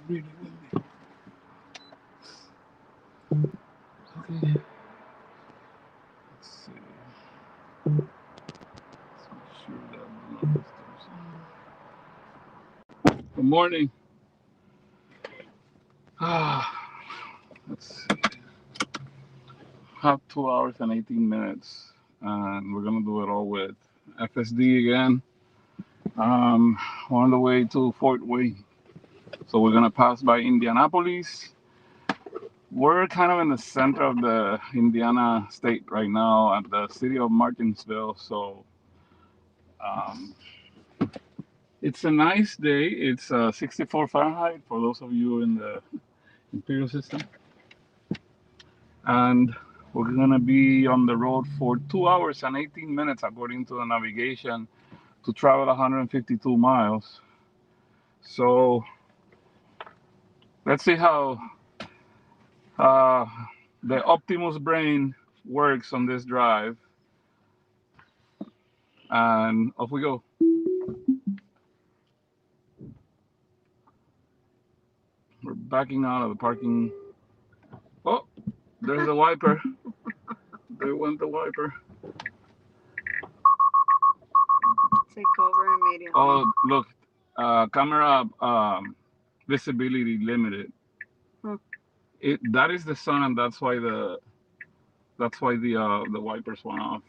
really windy. Okay. Let's see. Let's make sure that none of this goes on. Good morning. Ah, let's see. Have 2 hours and 18 minutes, and we're gonna do it all with FSD again. Um, we're on the way to Fort Wayne, so we're gonna pass by Indianapolis. We're kind of in the center of the Indiana state right now, at the city of Martinsville. So um, it's a nice day. It's 64 Fahrenheit for those of you in the imperial system, and we're gonna be on the road for 2 hours and 18 minutes according to the navigation to travel 152 miles. So let's see how uh, the Optimus brain works on this drive, and off we go. We're backing out of the parking. Oh, there's the wiper. There went the wiper. Take over immediately. Oh, look, camera visibility limited. Hmm. That is the sun, and that's why the wipers went off.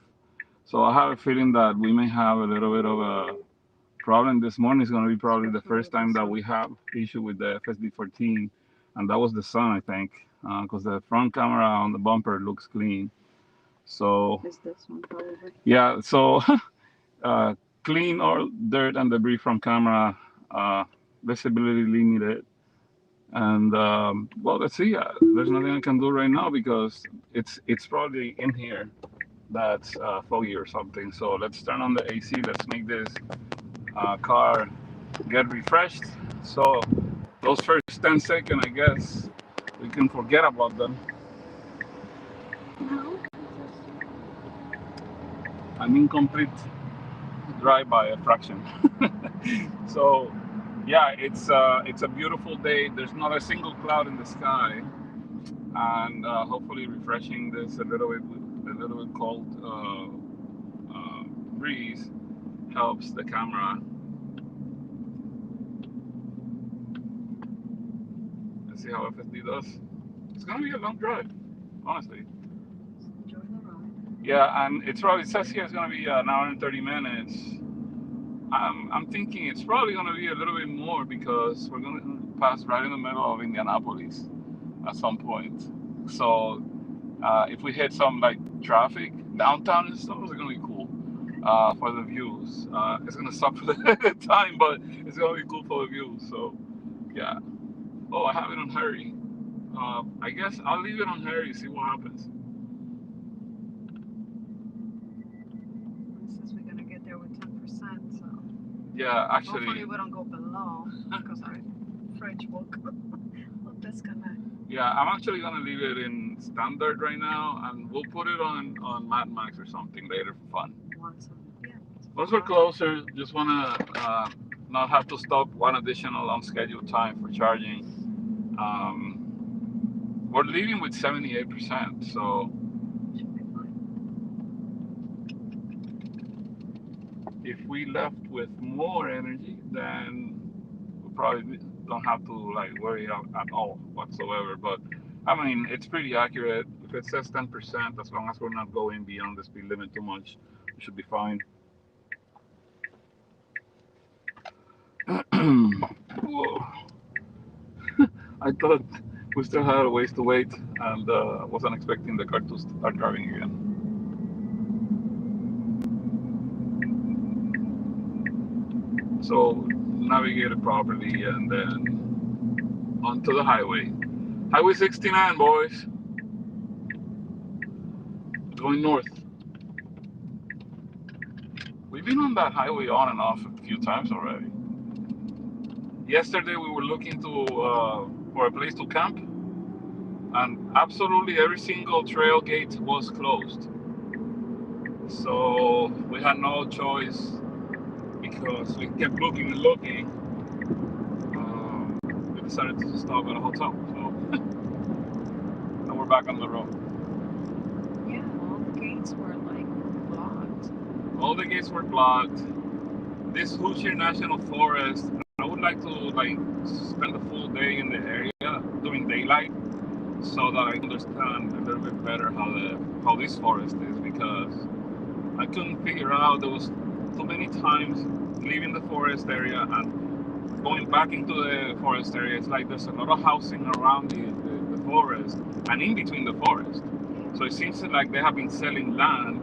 So I have a feeling that we may have a little bit of a problem this morning. Is going to be probably the first time that we have issue with the FSD 14, and that was the sun, I think, because the front camera on the bumper looks clean. So Is this one probably? yeah, so uh, clean all dirt and debris from camera, uh, visibility limited, and well, let's see. There's nothing I can do right now because it's probably in here that's foggy or something. So let's turn on the AC. Let's make this car get refreshed. So those first 10 seconds, I guess, we can forget about them. No. An incomplete drive by a fraction. So yeah, it's a beautiful day. There's not a single cloud in the sky, and hopefully refreshing this a little bit with a little bit cold breeze helps the camera. Let's see how FSD does. It's gonna be a long drive, honestly. Enjoy the ride. Yeah, and it's probably, it says here it's gonna be an hour and 30 minutes. I'm thinking it's probably gonna be a little bit more because we're gonna pass right in the middle of Indianapolis at some point. So if we hit some like traffic downtown and stuff, it's gonna be cool for the views. It's gonna suck for the time, but it's gonna be cool for the views. So yeah. Oh, I have it on hurry. I guess I'll leave it on hurry. See what happens. It says we're gonna get there with 10%, so Yeah, hopefully actually, we don't go below because our fridge will disconnect. yeah, I'm actually gonna leave it in standard right now, and we'll put it on Mad Max or something later for fun. Once, yeah. Once we're closer, just wanna not have to stop one additional unscheduled time for charging. We're leaving with 78%, so Should be fine. if we left with more energy, then we probably don't have to like worry at all whatsoever. But I mean, it's pretty accurate. If it says 10%, as long as we're not going beyond the speed limit too much, we should be fine. Whoa. I thought we still had a ways to wait, and wasn't expecting the car to start driving again. So navigate it properly, and then onto the highway. Highway 69, boys, going north. We've been on that highway on and off a few times already. Yesterday we were looking to for a place to camp, and absolutely every single trail gate was closed. So we had no choice because we kept looking and looking. decided to stop at a hotel. So and we're back on the road. Yeah, all the gates were like blocked. All the gates were blocked. This Hoosier National Forest, I would like to like spend the full day in the area during daylight so that I understand a little bit better how this forest is, because I couldn't figure out, there was too many times leaving the forest area and going back into the forest area. It's like there's a lot of housing around the forest and in between the forest. So it seems like they have been selling land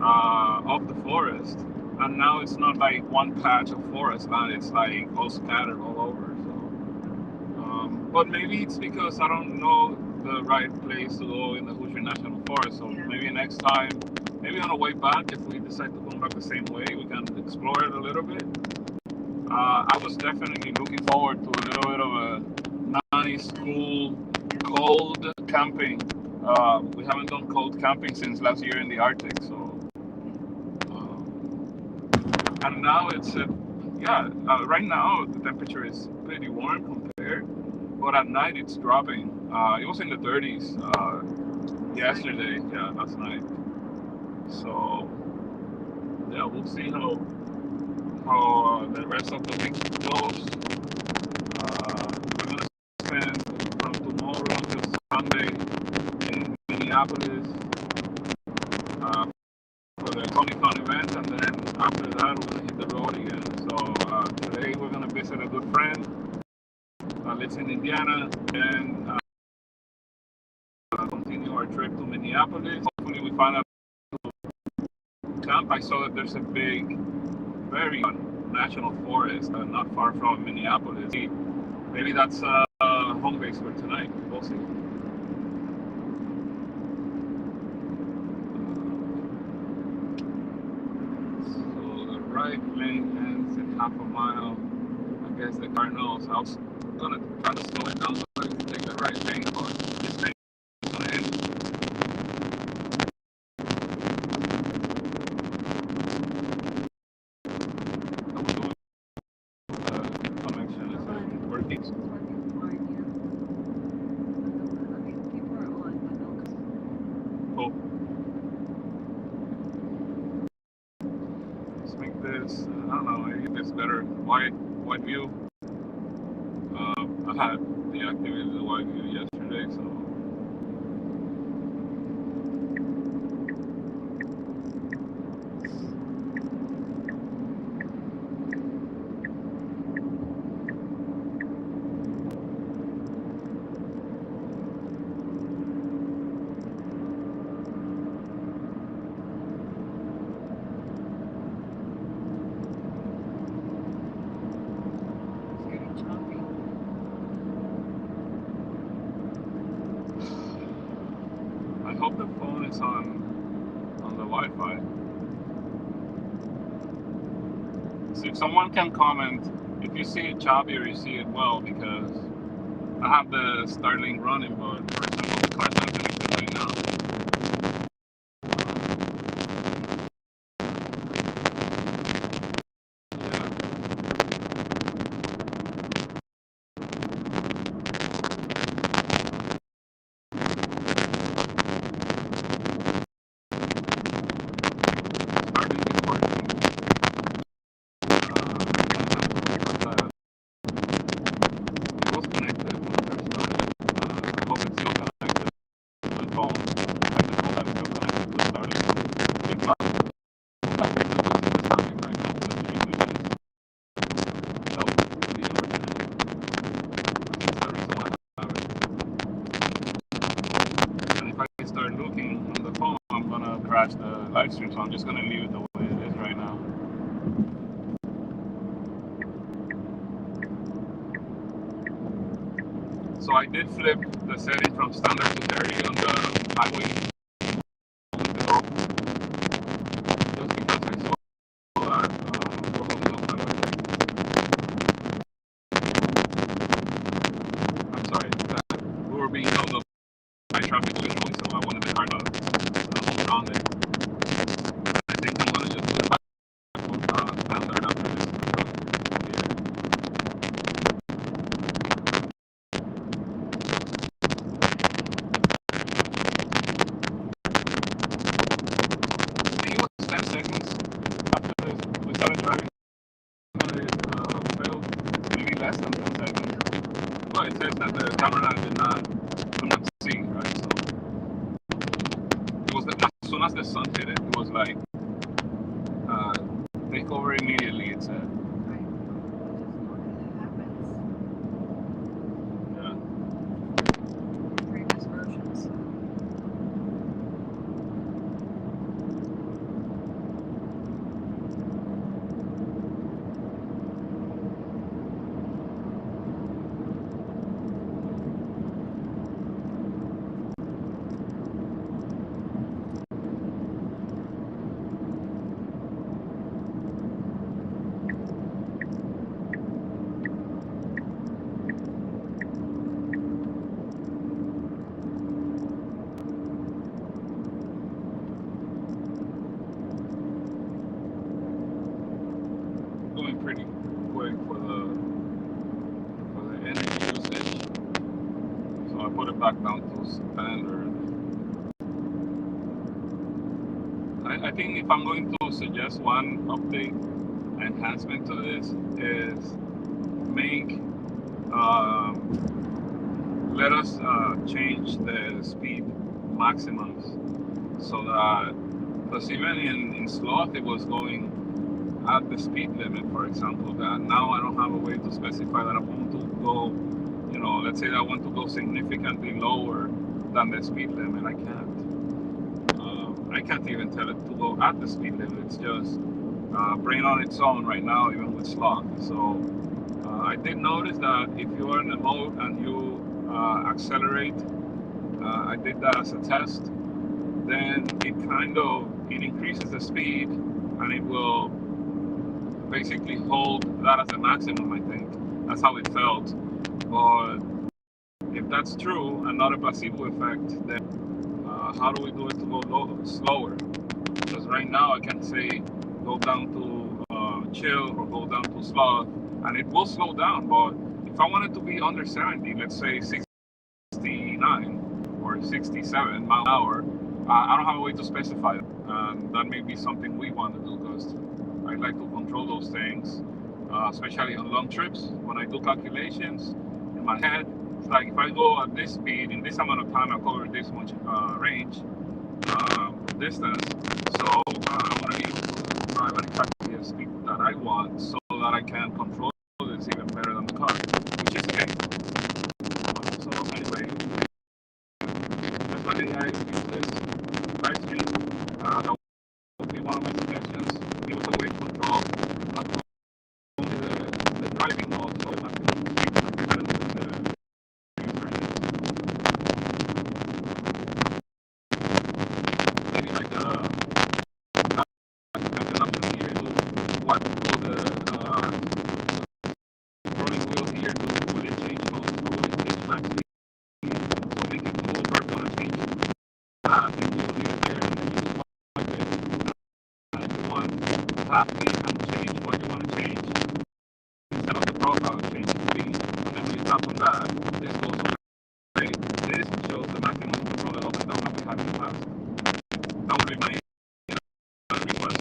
of the forest, and now it's not like one patch of forest land, it's like all scattered all over. So but maybe it's because I don't know the right place to go in the Hoosier National Forest. So maybe next time, maybe on the way back, if we decide to come back the same way, we can explore it a little bit. I was definitely looking forward to a little bit of a nice, cool, cold camping. We haven't done cold camping since last year in the Arctic, so. And now it's, right now the temperature is pretty warm compared, but at night it's dropping. It was in the 30s yesterday, last night. So, yeah, we'll see how the rest of the week goes. We're gonna spend from tomorrow until Sunday in Minneapolis for the Comic-Con event, and then after that we're gonna hit the road again. So today we're gonna visit a good friend lives in Indiana, and continue our trip to Minneapolis. Hopefully we find out camp. I saw that there's a big, very national forest not far from Minneapolis. Maybe that's home base for tonight. We'll see. So the right lane ends in half a mile. I guess the car knows. I was gonna try to slow it down so I can take the right lane, but this thing is gonna end. This, I don't know, maybe it's better wide view. I had deactivated the wide view yesterday, so I hope the phone is on the Wi-Fi. So if someone can comment if you see it choppy or you see it well, because I have the Starlink running, but for example the car's not connected right now. Crash the live stream, so I'm just gonna leave it the way it is right now. So I did flip the setting from standard to carry on the highway. Just because I saw that we're holding up my light. I'm sorry, that we were being held up by traffic visually, so I wanted the car to hold on it. I think I'm gonna just do it by standard after this. less than 10 seconds. Well, it says that the camera did not see, right? So it was as soon as the sun hit it, it was like uh, take over immediately. It said. Right. That happens. Yeah. Previous versions. Going pretty quick for the energy usage. So I put it back down to standard. I think if I'm going to suggest one update enhancement to this is make let us change the speed maximums so that because even in sloth it was going at the speed limit, for example, that now I don't have a way to specify that I want to go, you know, let's say that I want to go significantly lower than the speed limit. I can't even tell it to go at the speed limit. It's just brain on its own right now, even with sloth. So I did notice that if you are in a mode and you accelerate, I did that as a test, then it increases the speed and it will basically hold that as a maximum. I think that's how it felt. But if that's true and not a placebo effect, then how do we do it to go slower? Because right now I can say go down to chill or go down to sloth, and it will slow down. But if I want it to be under 70, let's say 69 or 67 mile an hour, I don't have a way to specify it. And that may be something we want to do because I like to control those things, especially on long trips. When I do calculations in my head, it's like if I go at this speed in this amount of time, I cover this much range, distance. So I want to be able to drive at exactly the speed that I want so that I can control this even better than the car, which is the case. So anyway, that's why I use this live stream. That would be one of my suggestions. Give us a way to control not only the driving mode, so not the speed that the user is. Maybe like an option here to what will the rolling wheel here do? Will it change modes or will it change max speed? So make it move or want to change and you will leave it there and then you just swipe it. And if you want half speed and change what you want to change instead of the profile change speed, and then when you tap on that, this goes away. This shows the maximum control level that we have in the past. That would be my request.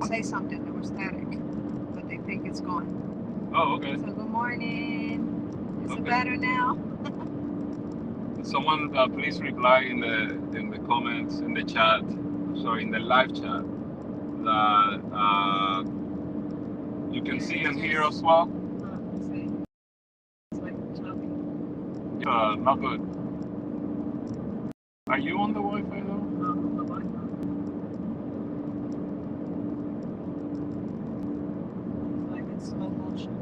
Say something that was static, but they think it's gone. Oh, okay. So good morning. Is Okay. it better now? Someone please reply in the comments in the chat, sorry, in the live chat, that you can see and hear as well. See. It's like choppy. Not good. Are you on the Wi-Fi though? The Wi-Fi. It's like in slow motion.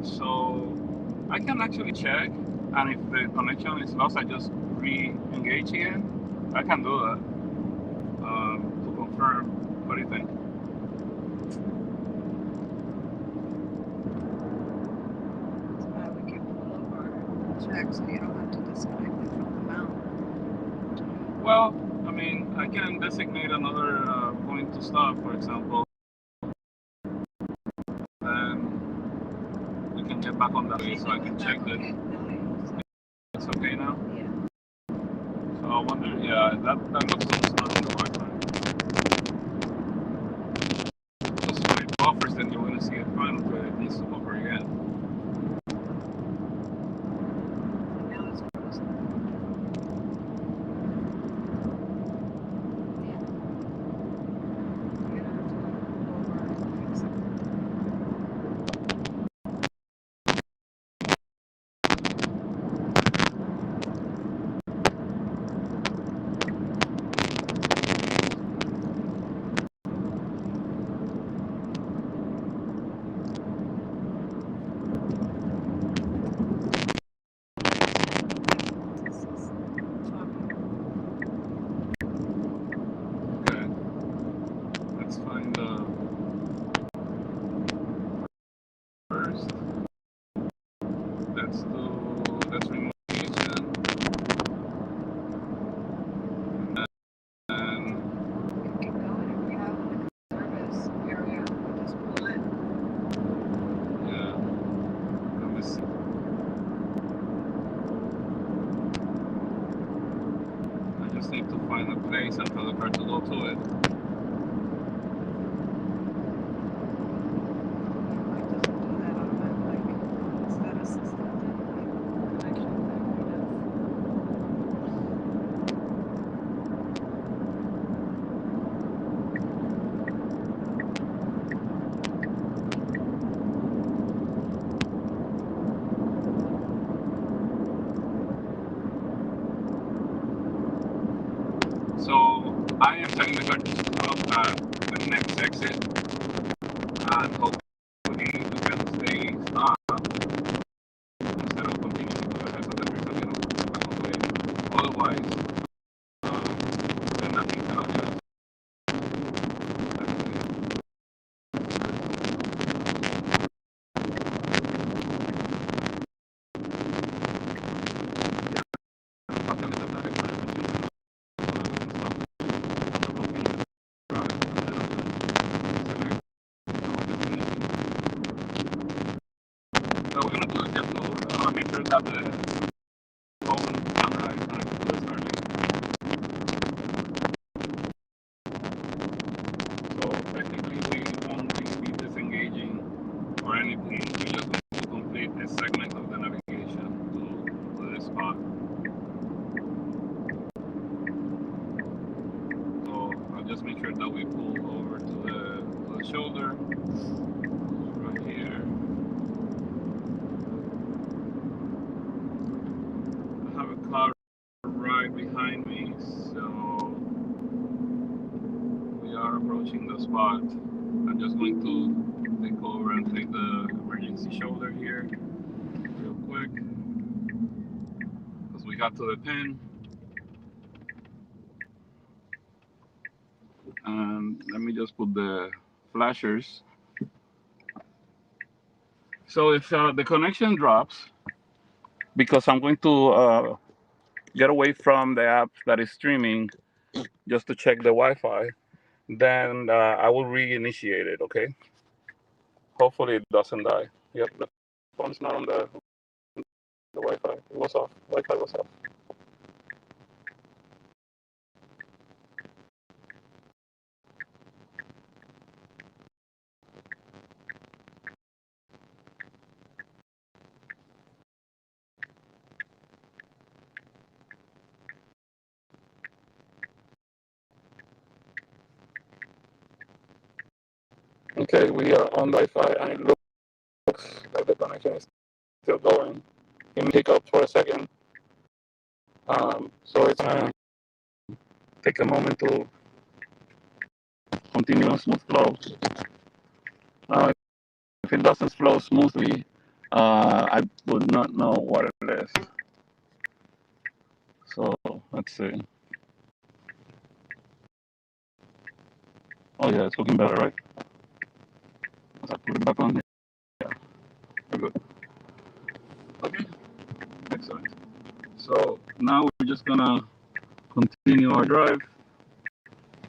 So I can actually check, and if the connection is lost, I just re-engage again. I can do that to confirm. What do you think? That's why we can pull over and check so you don't have to disconnect it from the mount. Well, I mean, I can designate another point to stop, for example, and we can get back on that way so I can check this. Okay. It's okay now? Yeah. So I wonder, yeah, that looks almost not on the Wi-Fi. Just when it buffers, then you're going to see it fine, but it needs to buffer again. Now it's frozen. Yeah. You're gonna have to pull over and fix it. Okay. Let's find the first. Let's remove the agent. And Keep going. If we have like a service area, we just pull in. yeah, let me see. I just need to find a place and tell the car to go to it. It doesn't do that automatically. It's that assistant connection thing we have. So I am telling the car to stop at the next exit, and hopefully we can stay stopped instead of continuing to go ahead so that we're not going to back on the way. Otherwise, then nothing can adjust. So we're gonna do it just to make sure that the phone camera is connected to the Starlink. So technically we won't be disengaging or anything. We just need to complete this segment of the navigation to this spot. So I'll just make sure that we pull over to the shoulder right here. I have a car right behind me, so we are approaching the spot. I'm just going to take over and take the emergency shoulder here real quick because we got to the pin. And let me just put the flashers. So if the connection drops, because I'm going to get away from the app that is streaming just to check the Wi-Fi, then I will reinitiate it, okay? Hopefully it doesn't die. Yep, the phone's not on the Wi-Fi. It was off. Wi-Fi was off. Okay, we are on Wi-Fi, and it looks like the connection is still going. It may take up for a second. So it's gonna take a moment to continue on smooth flow. If it doesn't flow smoothly, I would not know what it is. So let's see. Oh yeah, it's looking better, right? As I put it back on. Yeah, we're good. Okay, excellent. So now we're just gonna continue our drive.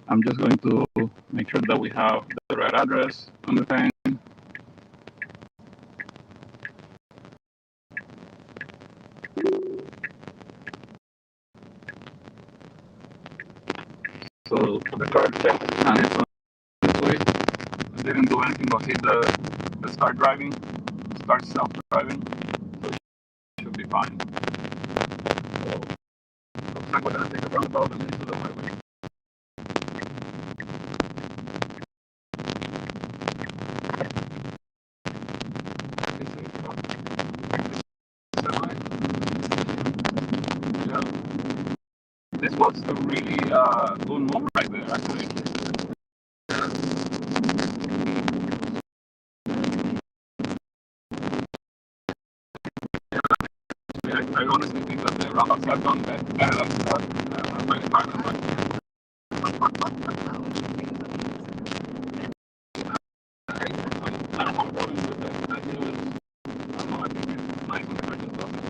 I'm just going to make sure that we have the right address on the thing. So the car checked and it's on its way. I didn't do anything but hit the start driving, start self-driving, so it should be fine. So looks like we're gonna take a roundabout and into the highway. Yeah, this was a really good move right there, actually. I honestly think that the roundabouts have done better than my department. I don't have problems with that. I think it's nice when the car just does it.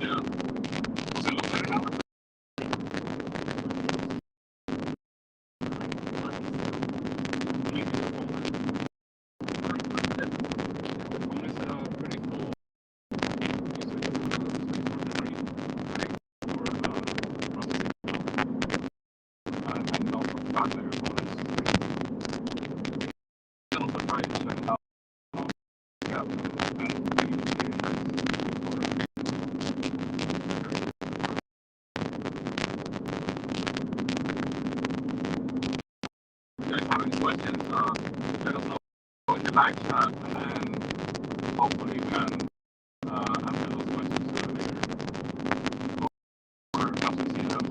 Yeah. Does it look better now? Maybe the phone is pretty cool. And also the battery phone is still surprised and how yeah, if you guys have any questions, let us know in the live chat, and then hopefully we can answer those questions later or after see them.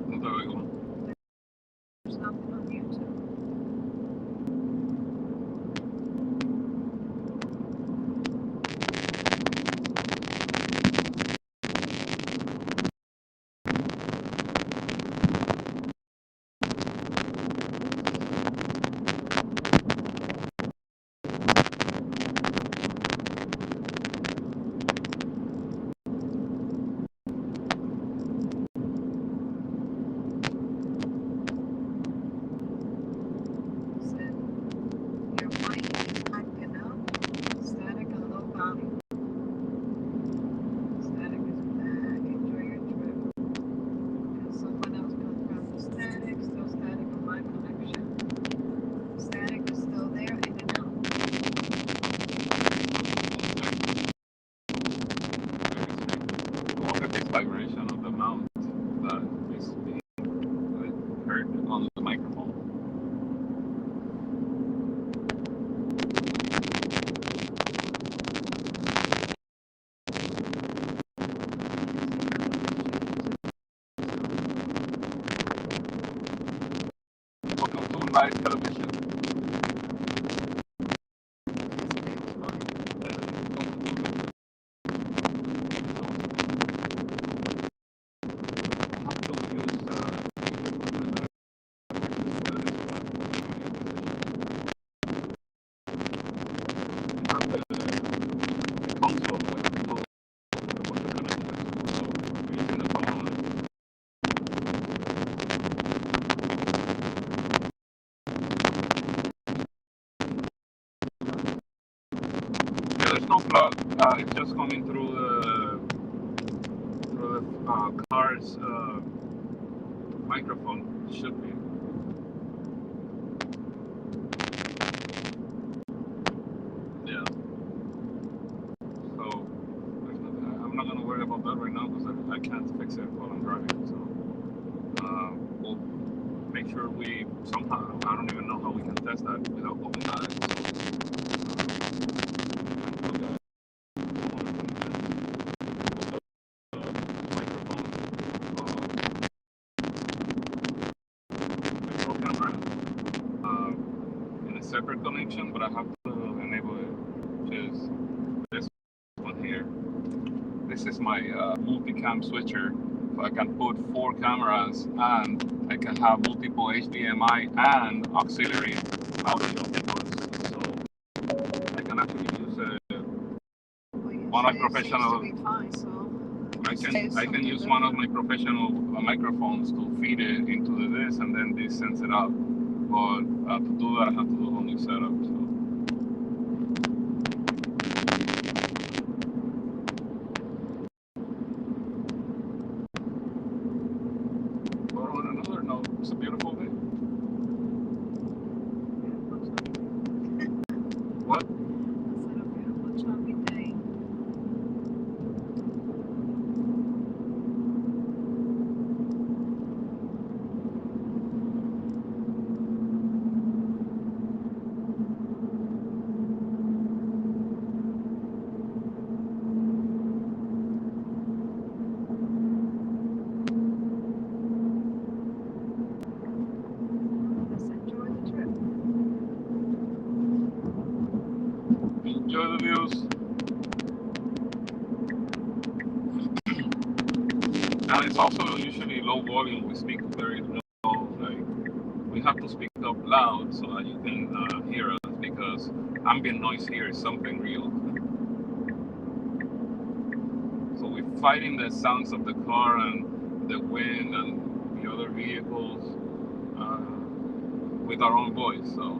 That's how we go. There's nothing on YouTube. Said your mic is acting up. Static and low volume. Static is bad. Enjoy your trip. And someone else confirmed the static. Still static on my connection. Static is still there, in and out. Look at this vibration of the mount that is being heard on the microphone. Welcome to live television. there's no plug. It's just coming through the car's microphone. Should be. Yeah. So there's nothing. I'm not gonna worry about that right now because I can't fix it while I'm driving. So we'll make sure we somehow. I don't even know how we can test that without going live. In a separate connection, but I have to enable it, which is this one here. This is my multicam switcher, so I can put 4 cameras and I can have multiple HDMI and auxiliary audio inputs. So I can actually use one of my professional. I can use one of my professional microphones to feed it into this, and then this sends it out. But to do that, I have to do a whole new setup. So. But on another note, it's a beautiful day. What? It's a beautiful choppy day. Enjoy the views. And it's also usually low volume. We speak very low. Like we have to speak up loud so that you can hear us, because ambient noise here is something real. So we're fighting the sounds of the car and the wind and the other vehicles with our own voice. So.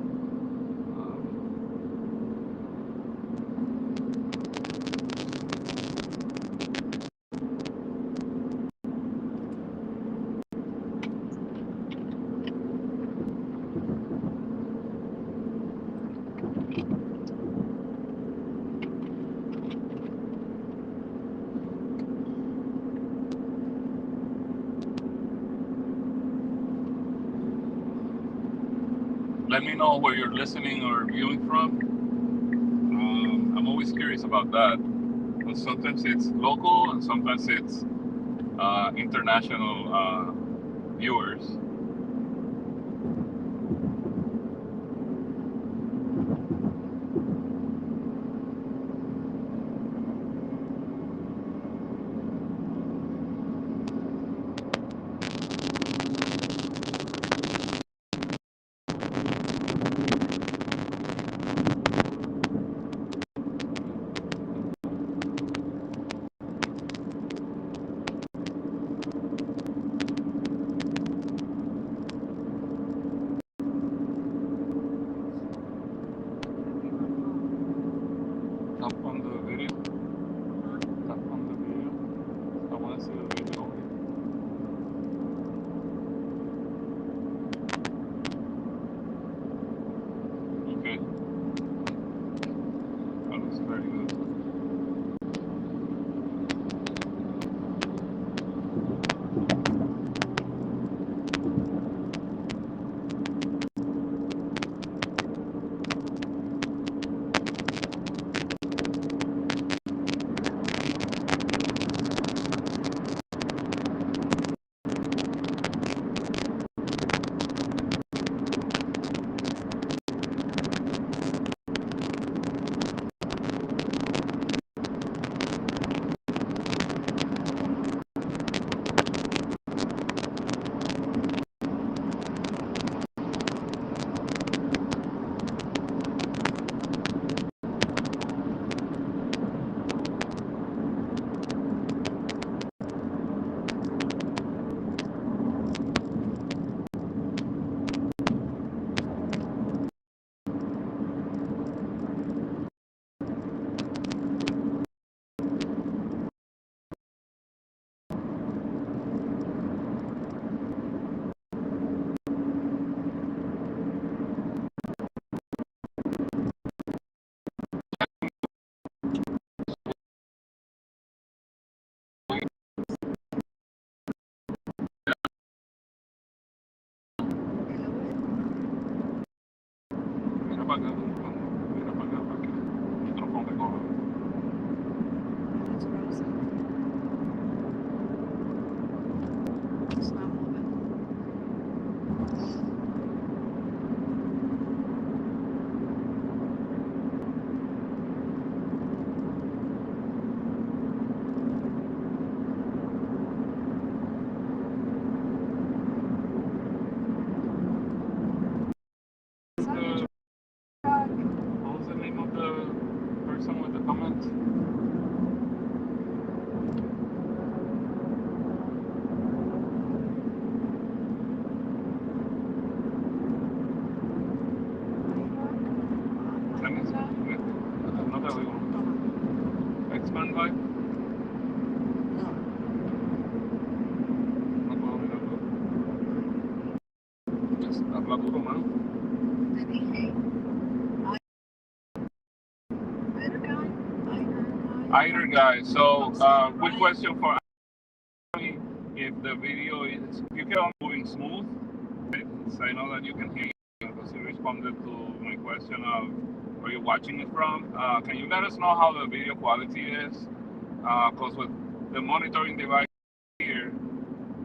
Let me know where you're listening or viewing from. I'm always curious about that. But sometimes it's local and sometimes it's international viewers. Mira para acá, mira para acá, para que el micrófono te coja. It's frozen. It's not moving. The, what was the name of the person with the comment? No te oigo. X-Man Vibe. No puedo mirarlo. Habla duro, mano. Te dije. Either guy. So, quick question for me. If the video is, you can moving smooth, right? So I know that you can hear because you responded to my question of where you're watching it from. Can you let us know how the video quality is? Because with the monitoring device here,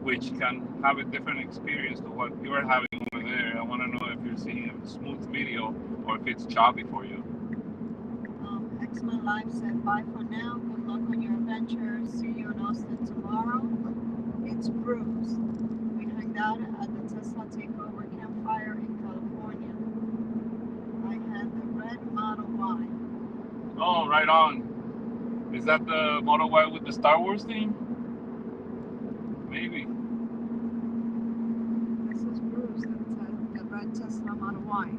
which can have a different experience to what you are having over there, I want to know if you're seeing a smooth video or if it's choppy for you. X-Men Live said bye for now. Good luck on your adventure. See you in Austin tomorrow. It's Bruce. We hanged out at the Tesla Takeover campfire in California. I had the red Model Y. Oh, right on. Is that the Model Y with the Star Wars theme? Maybe. This is Bruce, the red Tesla Model Y.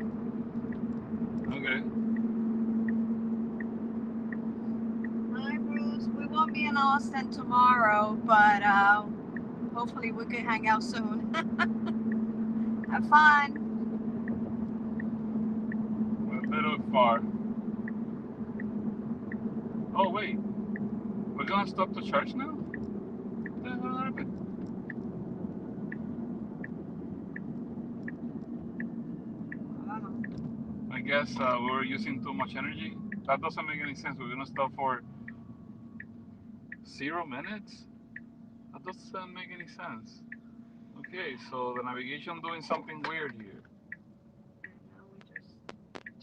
Okay. Hi, Bruce. We won't be in Austin tomorrow, but hopefully we can hang out soon. Have fun. A little far. Oh, wait. We're gonna stop to church now? What the hell happened? I don't know. I guess we were using too much energy. That doesn't make any sense. We're gonna stop for 0 minutes? That doesn't make any sense. Okay, so the navigation doing something weird here. And now we just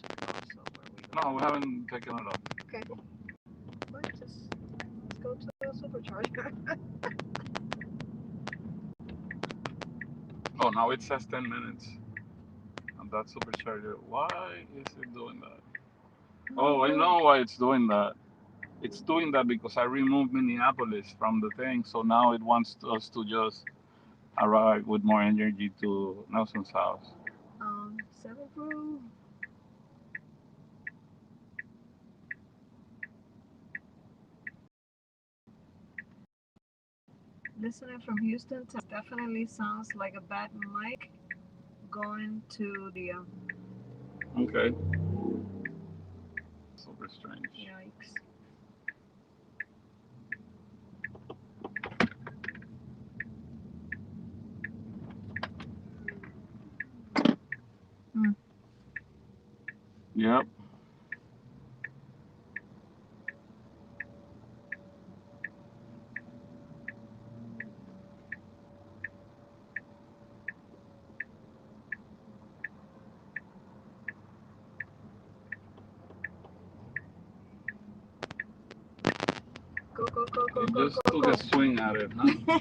took off, so where we go? No, we haven't taken it off. Okay. Let's go to the supercharger. Oh, now it says 10 minutes. And that supercharger. Why is it doing that? Oh, I know why it's doing that. It's doing that because I removed Minneapolis from the thing, so now it wants us to just arrive with more energy to Nelson's house. Cybertruck. Listening from Houston, definitely sounds like a bad mic going to the Okay. Super strange. yikes. Yep. Go, It just took a swing at it, huh?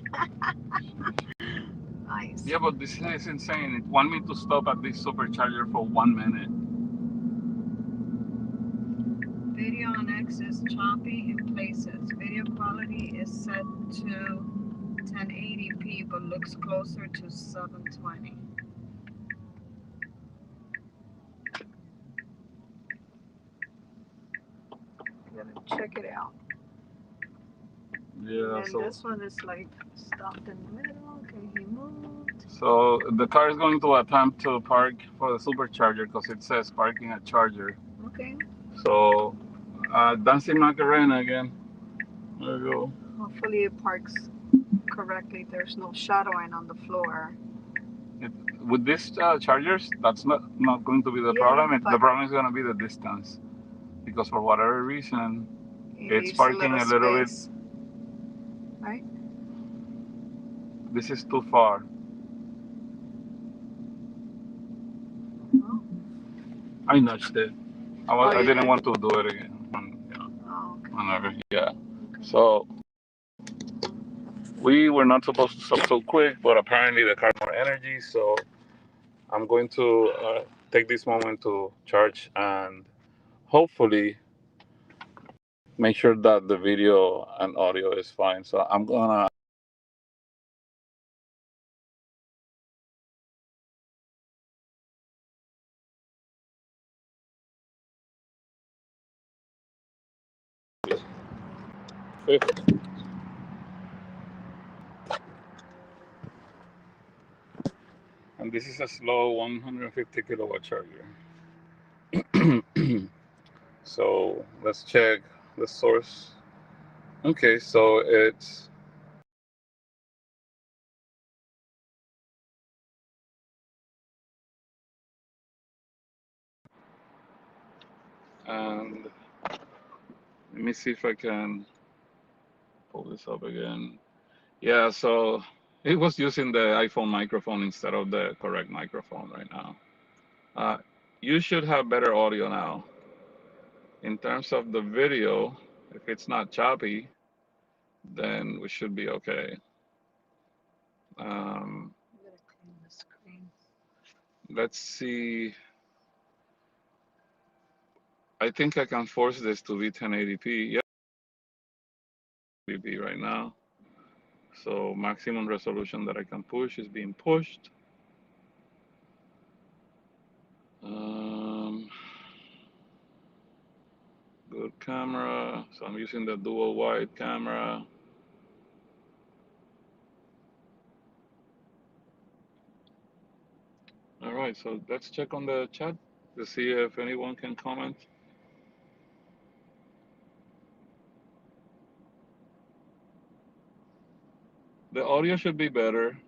Nice. Yeah, but this is insane. It want me to stop at this supercharger for 1 minute. Video on X is choppy in places. Video quality is set to 1080p but looks closer to 720. Gotta check it out. Yeah, And so this one is like stopped in the middle. Okay, he moved. so the car is going to attempt to park for the supercharger because it says parking at charger. Okay. So Dancing Macarena again. There we go. Hopefully it parks correctly. There's no shadowing on the floor. With these chargers, that's not going to be the Yeah, problem. The but problem is going to be the distance, because for whatever reason, it it's leaves a parking little a little bit. space, right? This is too far. Oh, I nudged it. oh I you didn't did? want to do it again. Oh, okay. Whenever, yeah. Okay. So we were not supposed to stop so quick, but apparently the car more energy. So I'm going to take this moment to charge and hopefully make sure that the video and audio is fine. So I'm gonna. And this is a slow 150 kilowatt charger. So let's check the source. Okay, so it's and let me see if I can pull this up again. Yeah, so it was using the iPhone microphone instead of the correct microphone right now. Uh, you should have better audio now. In terms of the video, if it's not choppy, then we should be okay. Um, I'm gonna clean the screen. let's see. I think I can force this to be 1080p. Yeah, 1080p right now. So maximum resolution that I can push is being pushed. Um, good camera. So I'm using the dual wide camera. All right, so let's check on the chat to see if anyone can comment. The audio should be better.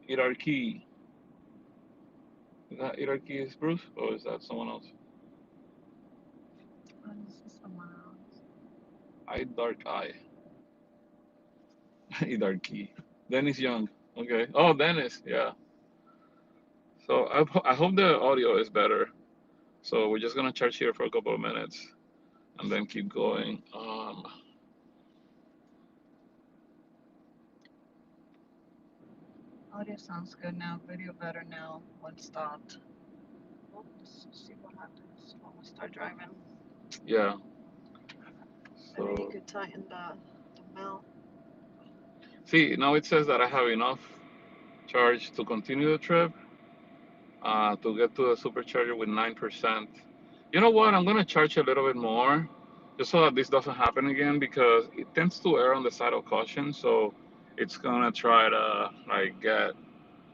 Hierarchy. Is that hierarchy is Bruce or is that someone else? Oh, this is someone else. I dark eye. Hierarchy. Dennis Young. Okay. Oh, Dennis. Yeah. So I hope the audio is better. So we're just gonna charge here for a couple of minutes and then keep going. Audio sounds good now. Video better now. When stopped. Well, let's see what happens when we start driving. Yeah. And then you So could tighten the mount. see, now it says that I have enough charge to continue the trip. To get to the supercharger with 9%. You know what? I'm gonna charge a little bit more, just so that this doesn't happen again, because it tends to err on the side of caution. So it's gonna try to like get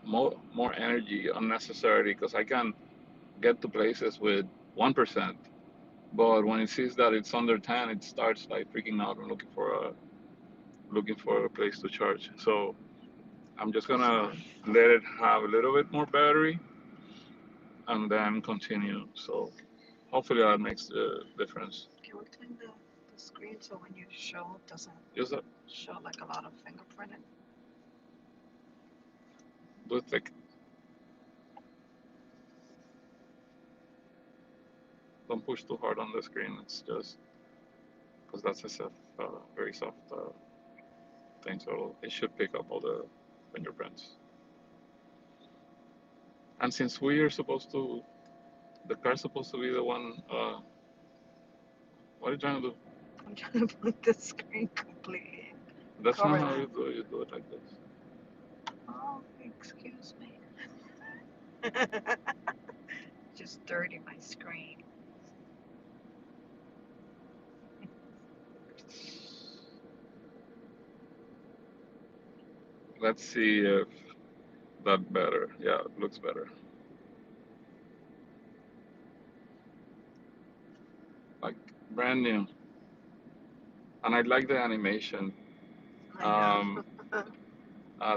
more energy unnecessarily, because I can get to places with 1%, but when it sees that it's under 10, it starts like freaking out and looking for a place to charge. So I'm just gonna let it have a little bit more battery and then continue. So hopefully that makes the difference. Can we clean the screen so when you show it doesn't Just show like a lot of fingerprinting? do it thick. Don't push too hard on the screen. It's just because that's a very soft thing, so it should pick up all the fingerprints. And since we are supposed to, the car's supposed to be the one. What are you trying to do? I'm trying to put the screen completely. That's not Cover how that. you do it. You do it like this. Oh, excuse me. Just dirty my screen. Let's see if that better. Yeah, it looks better. Like brand new, and I like the animation. I Um, know.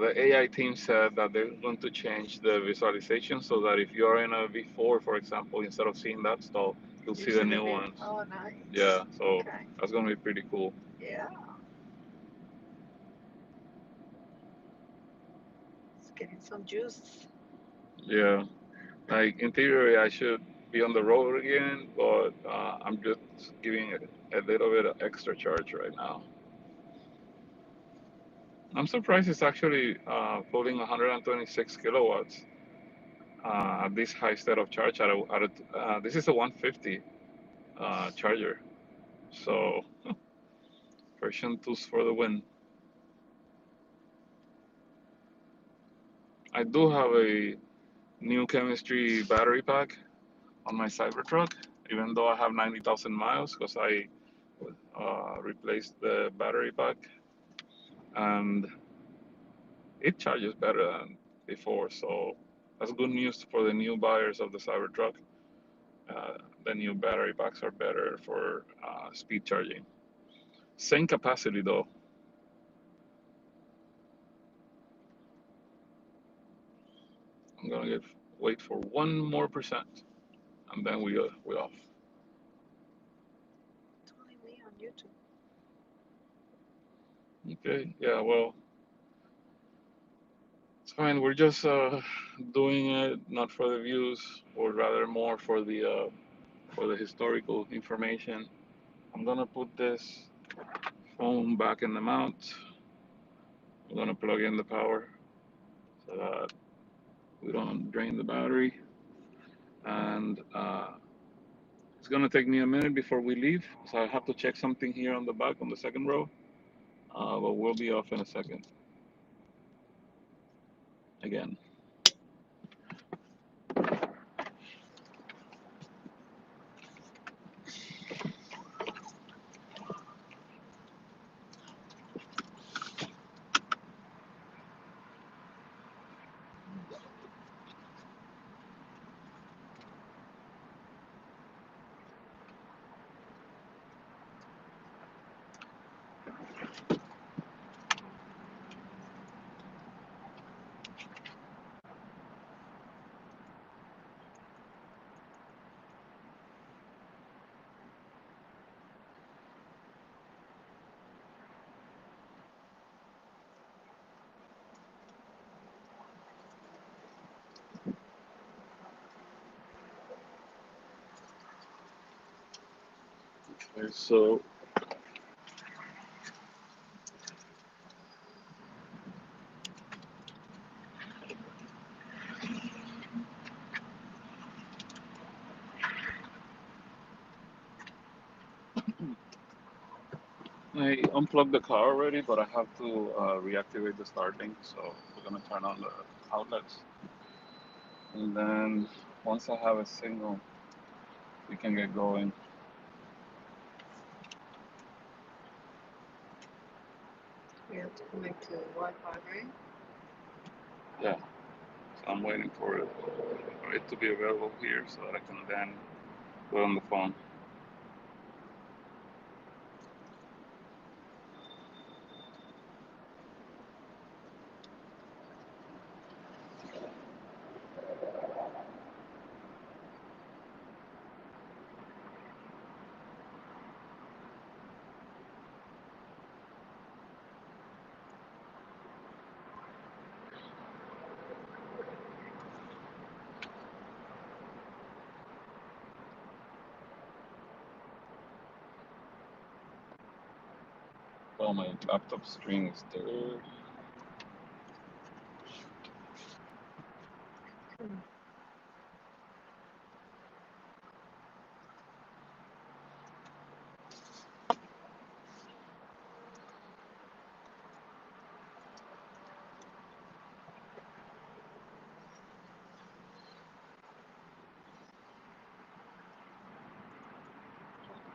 the AI team said that they're going to change the visualization so that if you're in a V4, for example, instead of seeing that stall, you'll You see the see the new new. ones. Oh, nice. Yeah, so Okay. that's gonna be pretty cool. Yeah. It's getting some juice. Yeah, like in theory, I should be on the road again, but I'm just giving it a little bit of extra charge right now. I'm surprised it's actually pulling 126 kilowatts at this high state of charge. This is a 150 charger, so version 2's for the win. I do have a new chemistry battery pack on my Cybertruck, even though I have 90,000 miles, because I replaced the battery pack, and it charges better than before. So that's good news for the new buyers of the Cybertruck. The new battery packs are better for speed charging. Same capacity though. I'm gonna wait for 1% more, and then we off. It's only me on YouTube. Okay. Yeah. Well, it's fine. We're just doing it not for the views, or rather more for the historical information. I'm gonna put this phone back in the mount. I'm gonna plug in the power so that we don't drain the battery. And it's gonna take me a minute before we leave, so I have to check something here on the back on the second row. But we'll be off in a second. Again. Okay, so I unplugged the car already, but I have to reactivate the starting. So we're gonna turn on the outlets, and then once I have a signal, we can get going. We have to connect to Wi-Fi, right? Yeah. So I'm waiting for it to be available here so that I can then put on the phone. Oh, my laptop screen is there.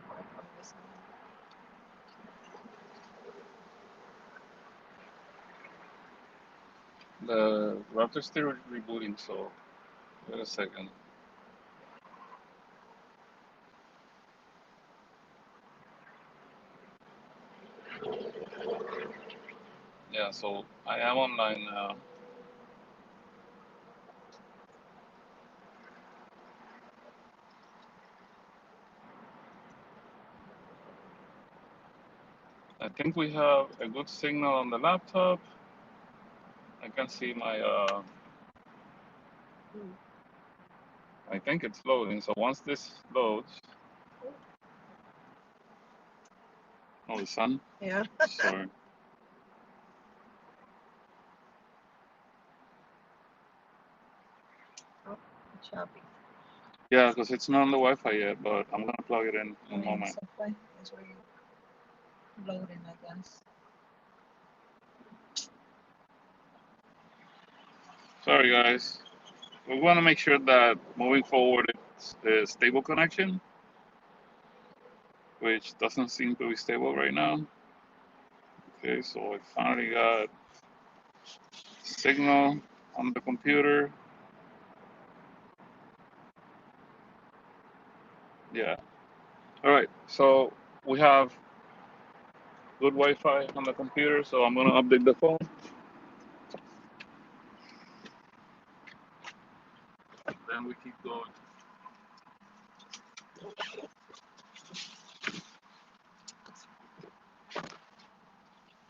Wi-Fi is The router's still rebooting, so wait a second. Yeah, so I am online now. I think we have a good signal on the laptop. I can see my, I think it's loading. So once this loads, oh, the sun, Yeah. sorry. Oh, choppy. Yeah, because it's not on the Wi-Fi yet, but I'm gonna plug it in Oh, a yeah, moment. Subway is where you loading, I guess. Sorry, guys. We want to make sure that moving forward it's a stable connection, which doesn't seem to be stable right now. Okay, so I finally got signal on the computer. Yeah. All right. So we have good Wi-Fi on the computer. So I'm gonna update the phone. Then we keep going.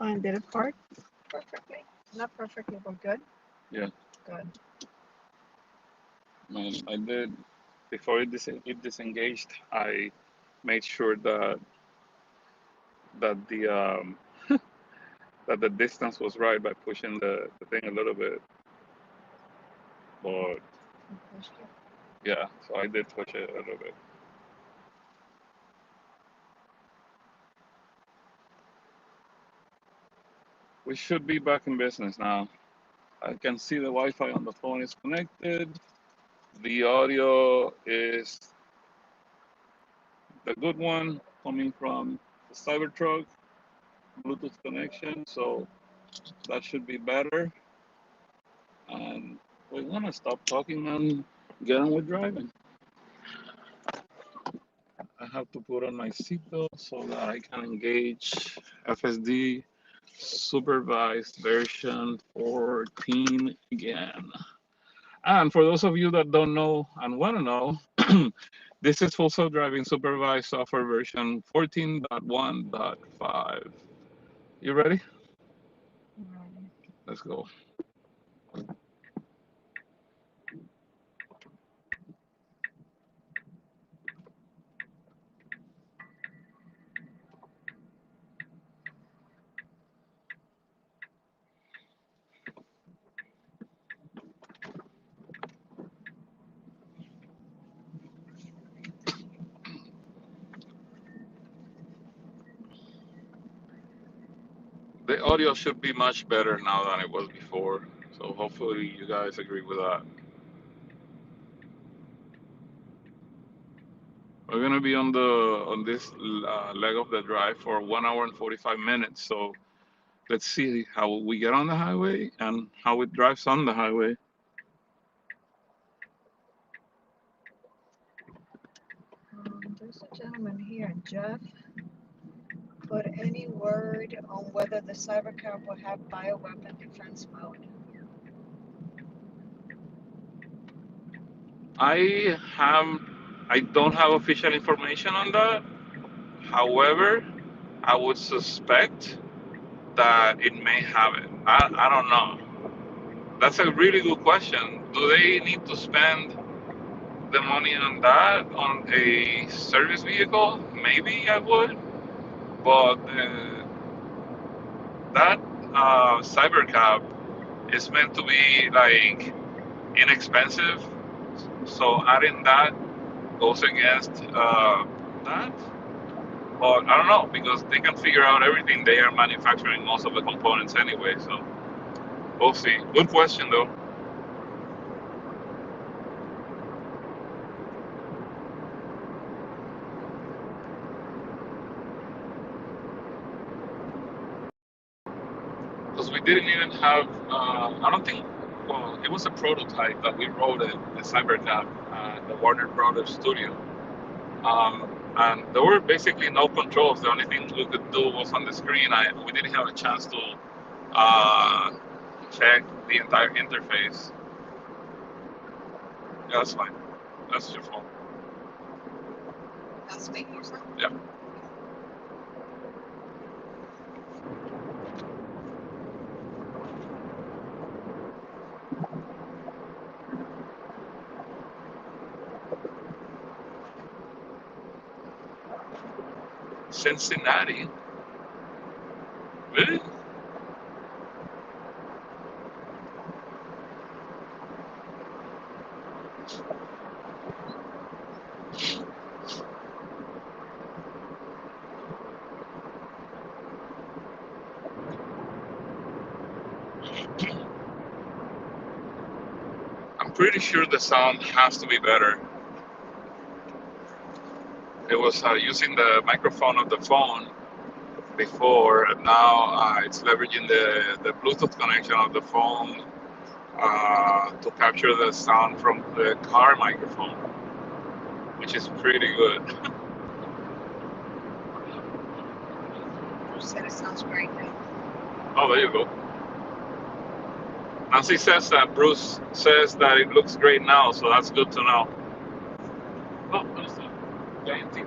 Oh, and did it part perfectly? Not perfectly, but good. Yeah. Good. I did before it disengaged. I made sure that the that the distance was right by pushing the thing a little bit. But You pushed it. yeah, so I did push it a little bit. We should be back in business now. I can see the Wi-Fi on the phone is connected. The audio is the good one coming from the Cybertruck Bluetooth connection, so that should be better. And we want to stop talking and get on with driving. I have to put on my seatbelt so that I can engage FSD supervised version 14 again. And for those of you that don't know and want to know, this is full self-driving supervised software version 14.1.5. You ready? Right. Let's go. The audio should be much better now than it was before. So hopefully you guys agree with that. We're gonna be on this leg of the drive for 1 hour and 45 minutes. So let's see how we get on the highway and how it drives on the highway. There's a gentleman here, Jeff. Put any word on whether the Cybertruck will have bioweapon defense mode? I don't have official information on that. However, I would suspect that it may have it. I don't know. That's a really good question. Do they need to spend the money on that on a service vehicle? Maybe I would, but that cybercab is meant to be like inexpensive, so adding that goes against that. But I don't know because they can figure out everything. They are manufacturing most of the components anyway, so we'll see. Good question though. Because we didn't even have, I don't think, well, it was a prototype that we wrote in the Cybercab, the Warner Brothers studio. And there were basically no controls. The only thing we could do was on the screen. We didn't have a chance to Uh, check the entire interface. Yeah, that's fine. That's your phone. That's me, you said? Yeah. Cincinnati. Really? I'm pretty sure the sound has to be better. It was using the microphone of the phone before, and now it's leveraging the Bluetooth connection of the phone to capture the sound from the car microphone, which is pretty good. You said it sounds great now. Oh, there you go. Nancy says that Bruce says that it looks great now, so that's good to know. Oh, what is that? Giant TV.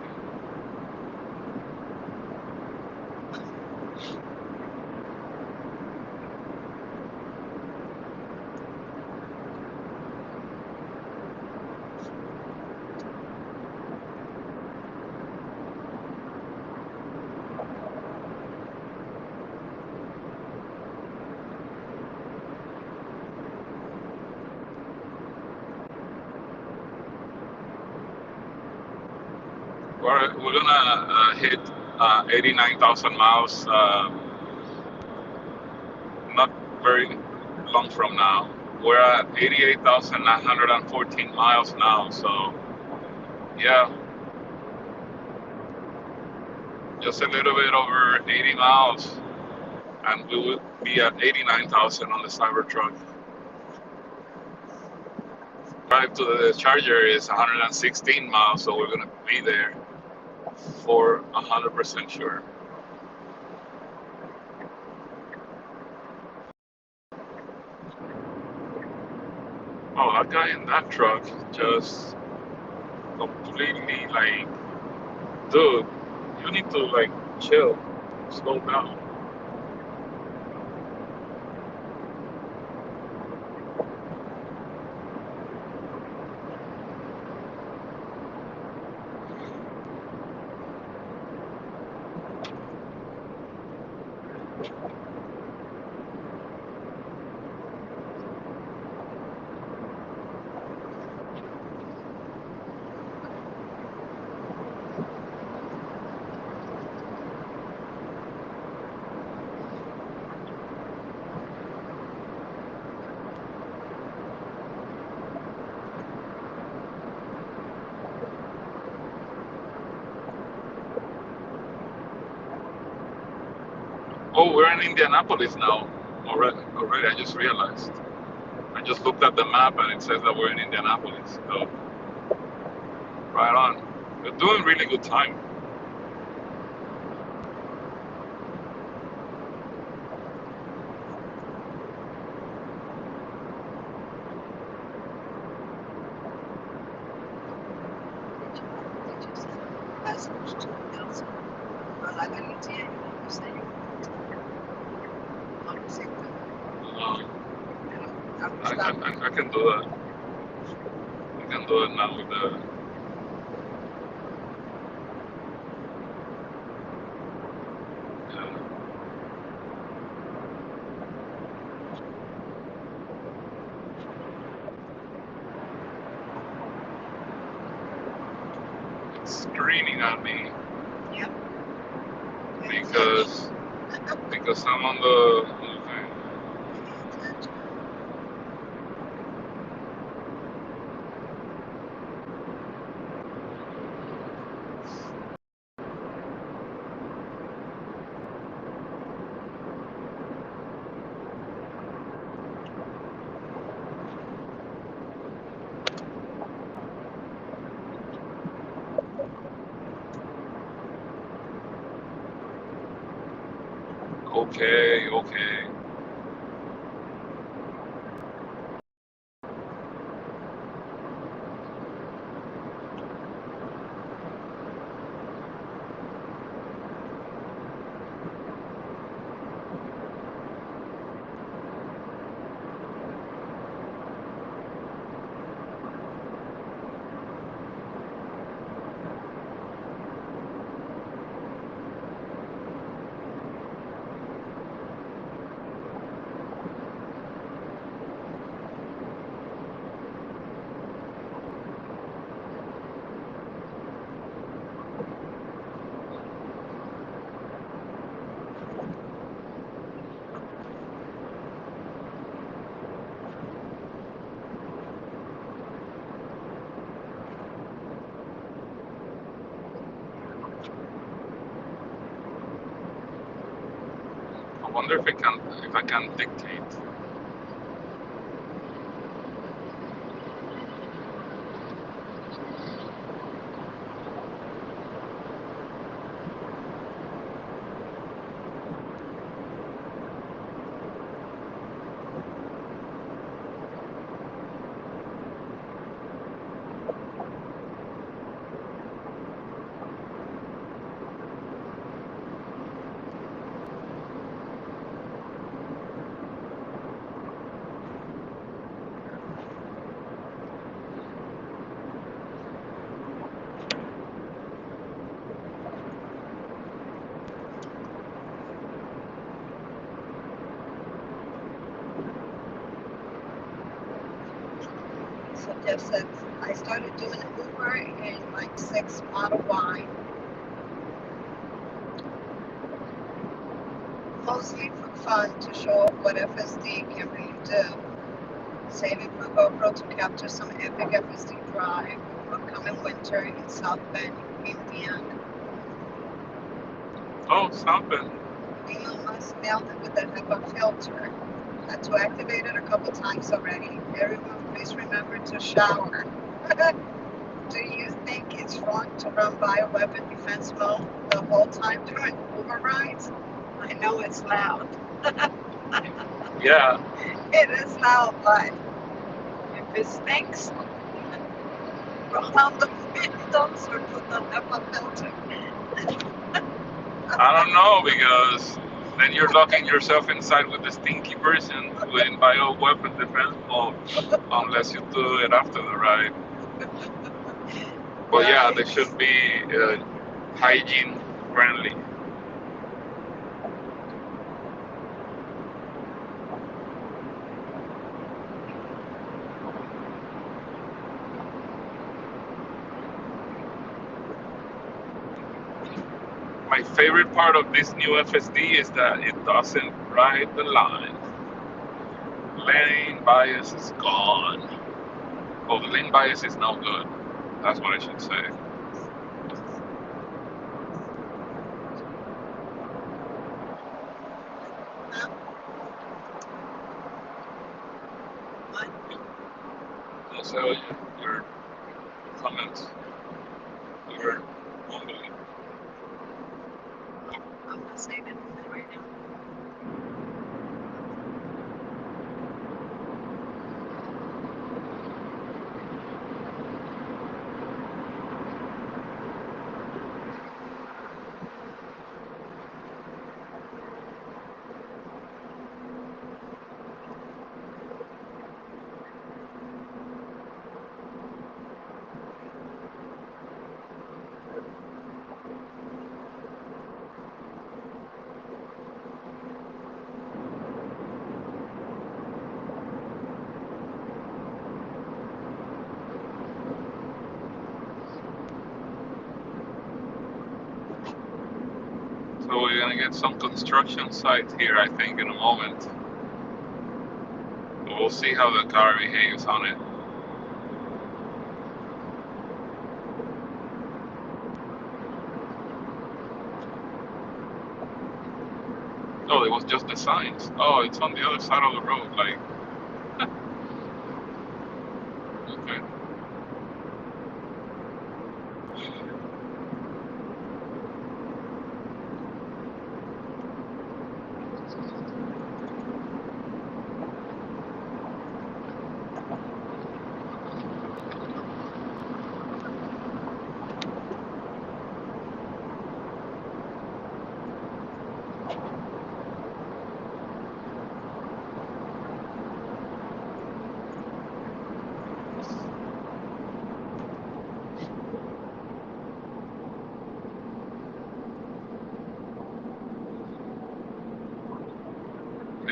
We're gonna hit 89,000 miles not very long from now. We're at 88,914 miles now, so yeah, just a little bit over 80 miles, and we will be at 89,000 on the Cybertruck. Drive to the charger is 116 miles, so we're gonna be there for 100% sure. Oh, that guy in that truck just completely like, dude, you need to like chill, slow down. Oh, we're in Indianapolis now. Already, I just realized. I just looked at the map and it says that we're in Indianapolis. So, right on. We're doing really good time. Did you send a message to Nelson? Or like an ETA, you say you want to say that? I can do that. I can do it now with the. Yeah. It's screaming at me Yep. because I'm on the thing. Okay. wonder if I can dictate. So Jeff said, I started doing Uber in like 6 Model Y, mostly for fun to show off what FSD can really do. Saving for GoPro to capture some epic FSD drive upcoming winter in South Bend, Indiana. Oh, South Bend. Elon Musk nailed it with the HEPA filter. Had to activate it a couple times already. Everyone, please remember to shower. Do you think it's wrong to run bioweapon defense mode the whole time during Uber rides? I know it's loud. Yeah. It is loud, but if it stinks, roll down the windows or put the HEPA filter. I don't know, because then you're locking yourself inside with the stinky person in bioweapon defense mode, unless you do it after the ride. But yeah, they should be hygiene friendly. My favorite part of this new FSD is that it doesn't ride the line. Lane bias is gone. Oh, the lane bias is no good. That's what I should say. Also, your comments were mumbling. I'm not saying anything right now. So we're gonna get some construction site here, I think, in a moment. We'll see how the car behaves on it. Oh, it was just the signs. Oh, it's on the other side of the road, like. Okay.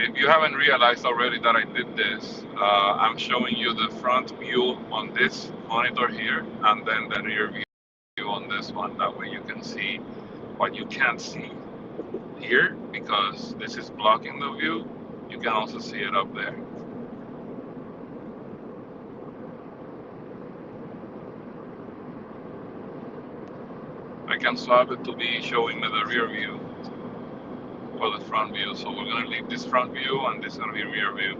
If you haven't realized already that I did this, I'm showing you the front view on this monitor here, and then the rear view on this one. That way you can see what you can't see here, because this is blocking the view. You can also see it up there. I can swap it to be showing me the rear view. for the front view. So we're gonna leave this front view, and this is gonna be rear view.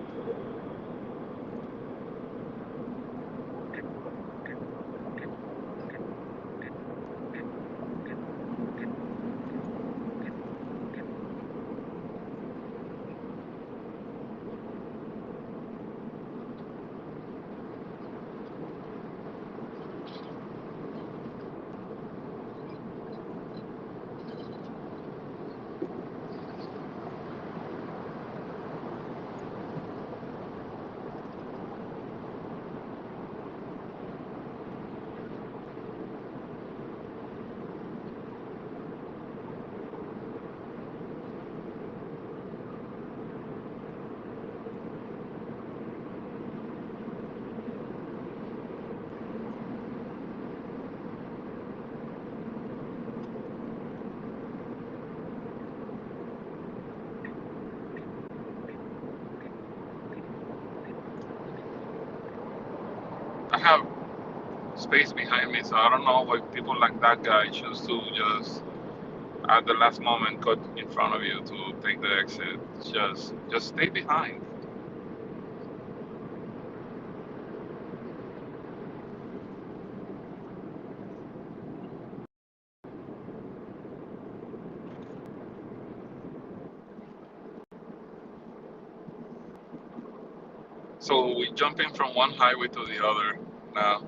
I have space behind me, so I don't know why people like that guy choose to just at the last moment cut in front of you to take the exit. Just stay behind. So we jumping from one highway to the other now.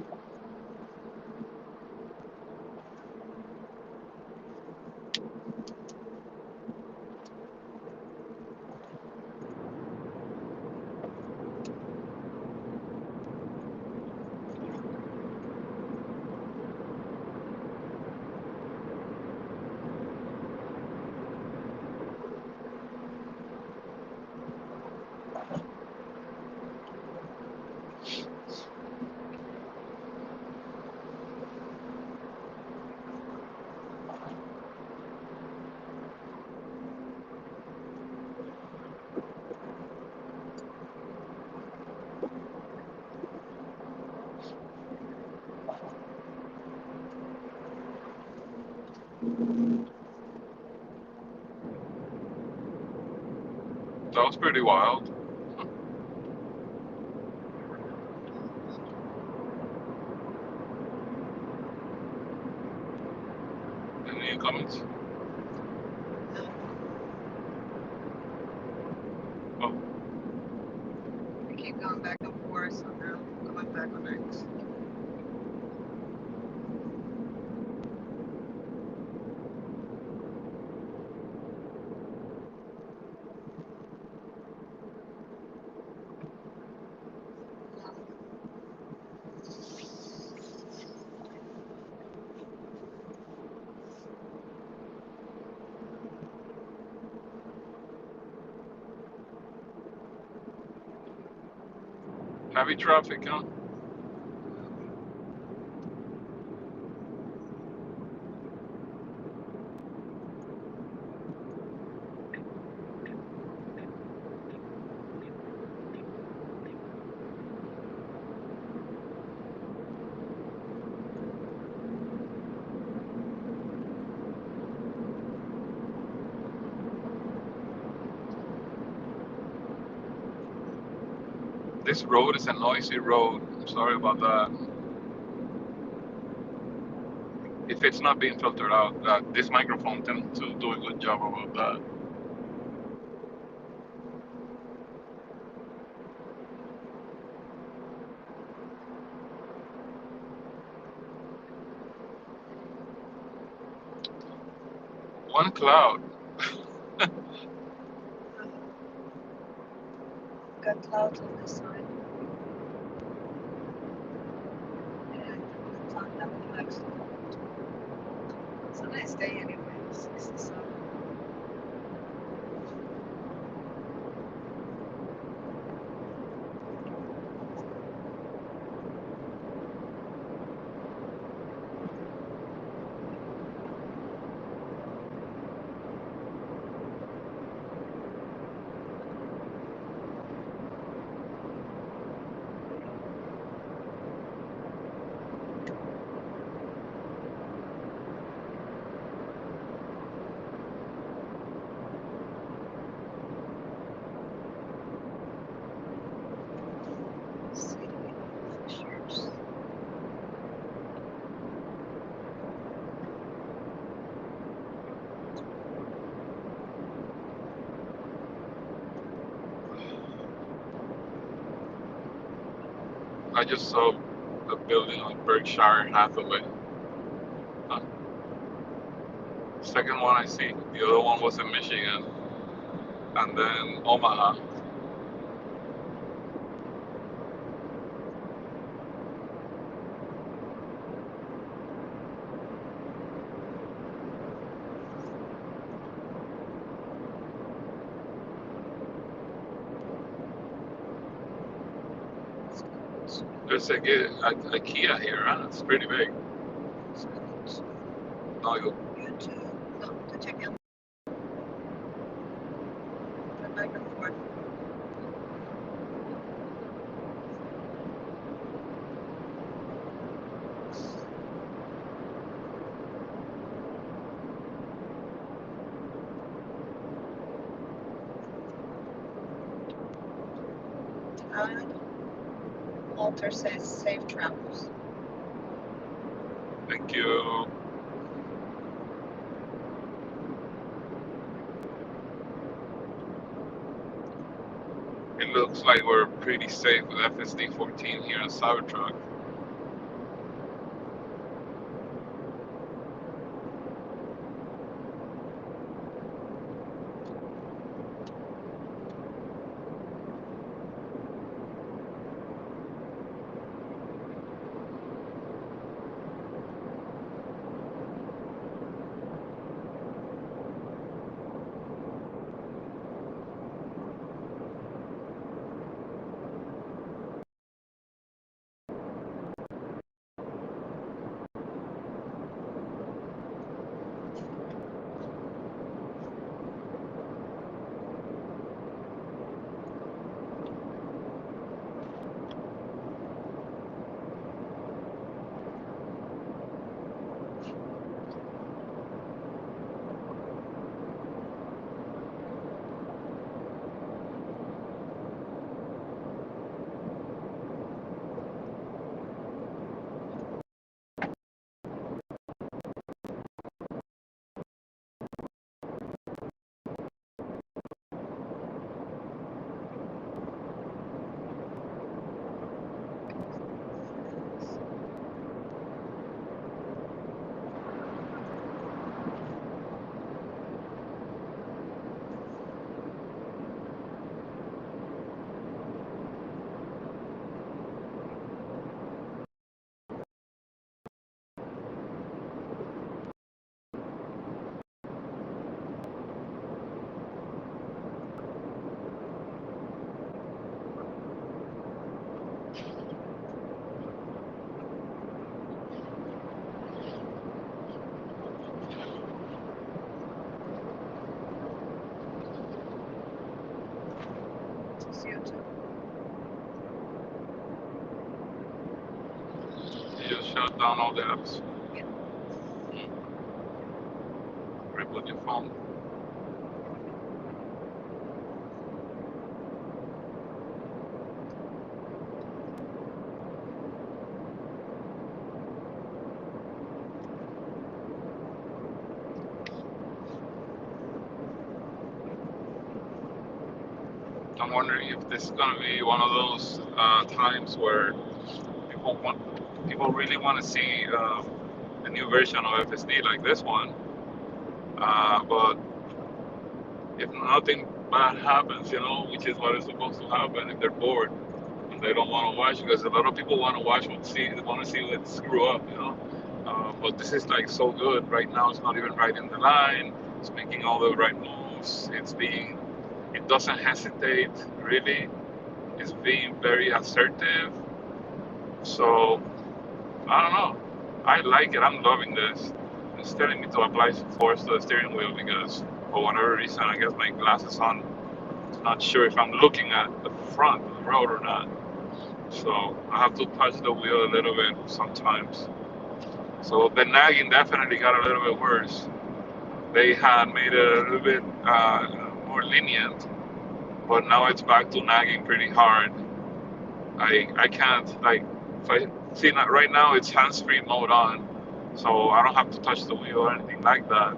That was pretty wild. Any comments? Oh, We keep going back and forth, so now I'm going back on X. heavy traffic, huh? This road is a noisy road. I'm sorry about that. If it's not being filtered out, this microphone tends to do a good job about that. One cloud. Got clouds on this side. And the time that reflects the cold. It's a nice day anyway, 67. I just saw the building on Berkshire Hathaway. Uh, Second one I see. The other one was in Michigan, and then Omaha. There's a IKEA here, huh? It's pretty big. No, you YouTube, no, to check out the back and forth. Walter says safe travels. thank you. It looks like we're pretty safe with FSD 14 here on Cybertruck. It's YouTube. You just shut down all the apps. Yeah. Reboot your phone. I'm wondering if this is gonna be one of those times where people really want to see a new version of FSD like this one. But if nothing bad happens, which is what is supposed to happen if they're bored and they don't want to watch, because a lot of people want to watch they want to see it screw up. But this is like so good right now. It's not even right in the line. It's making all the right moves. It doesn't hesitate really. It's being very assertive. So I don't know. I like it. I'm loving this. It's telling me to apply some force to the steering wheel because for whatever reason, I guess my glasses on. Not sure if I'm looking at the front of the road or not. So I have to touch the wheel a little bit sometimes. So the nagging definitely got a little bit worse. They had made it a little bit more lenient, but now it's back to nagging pretty hard. I can't like if I see right now it's hands-free mode on, so I don't have to touch the wheel or anything like that.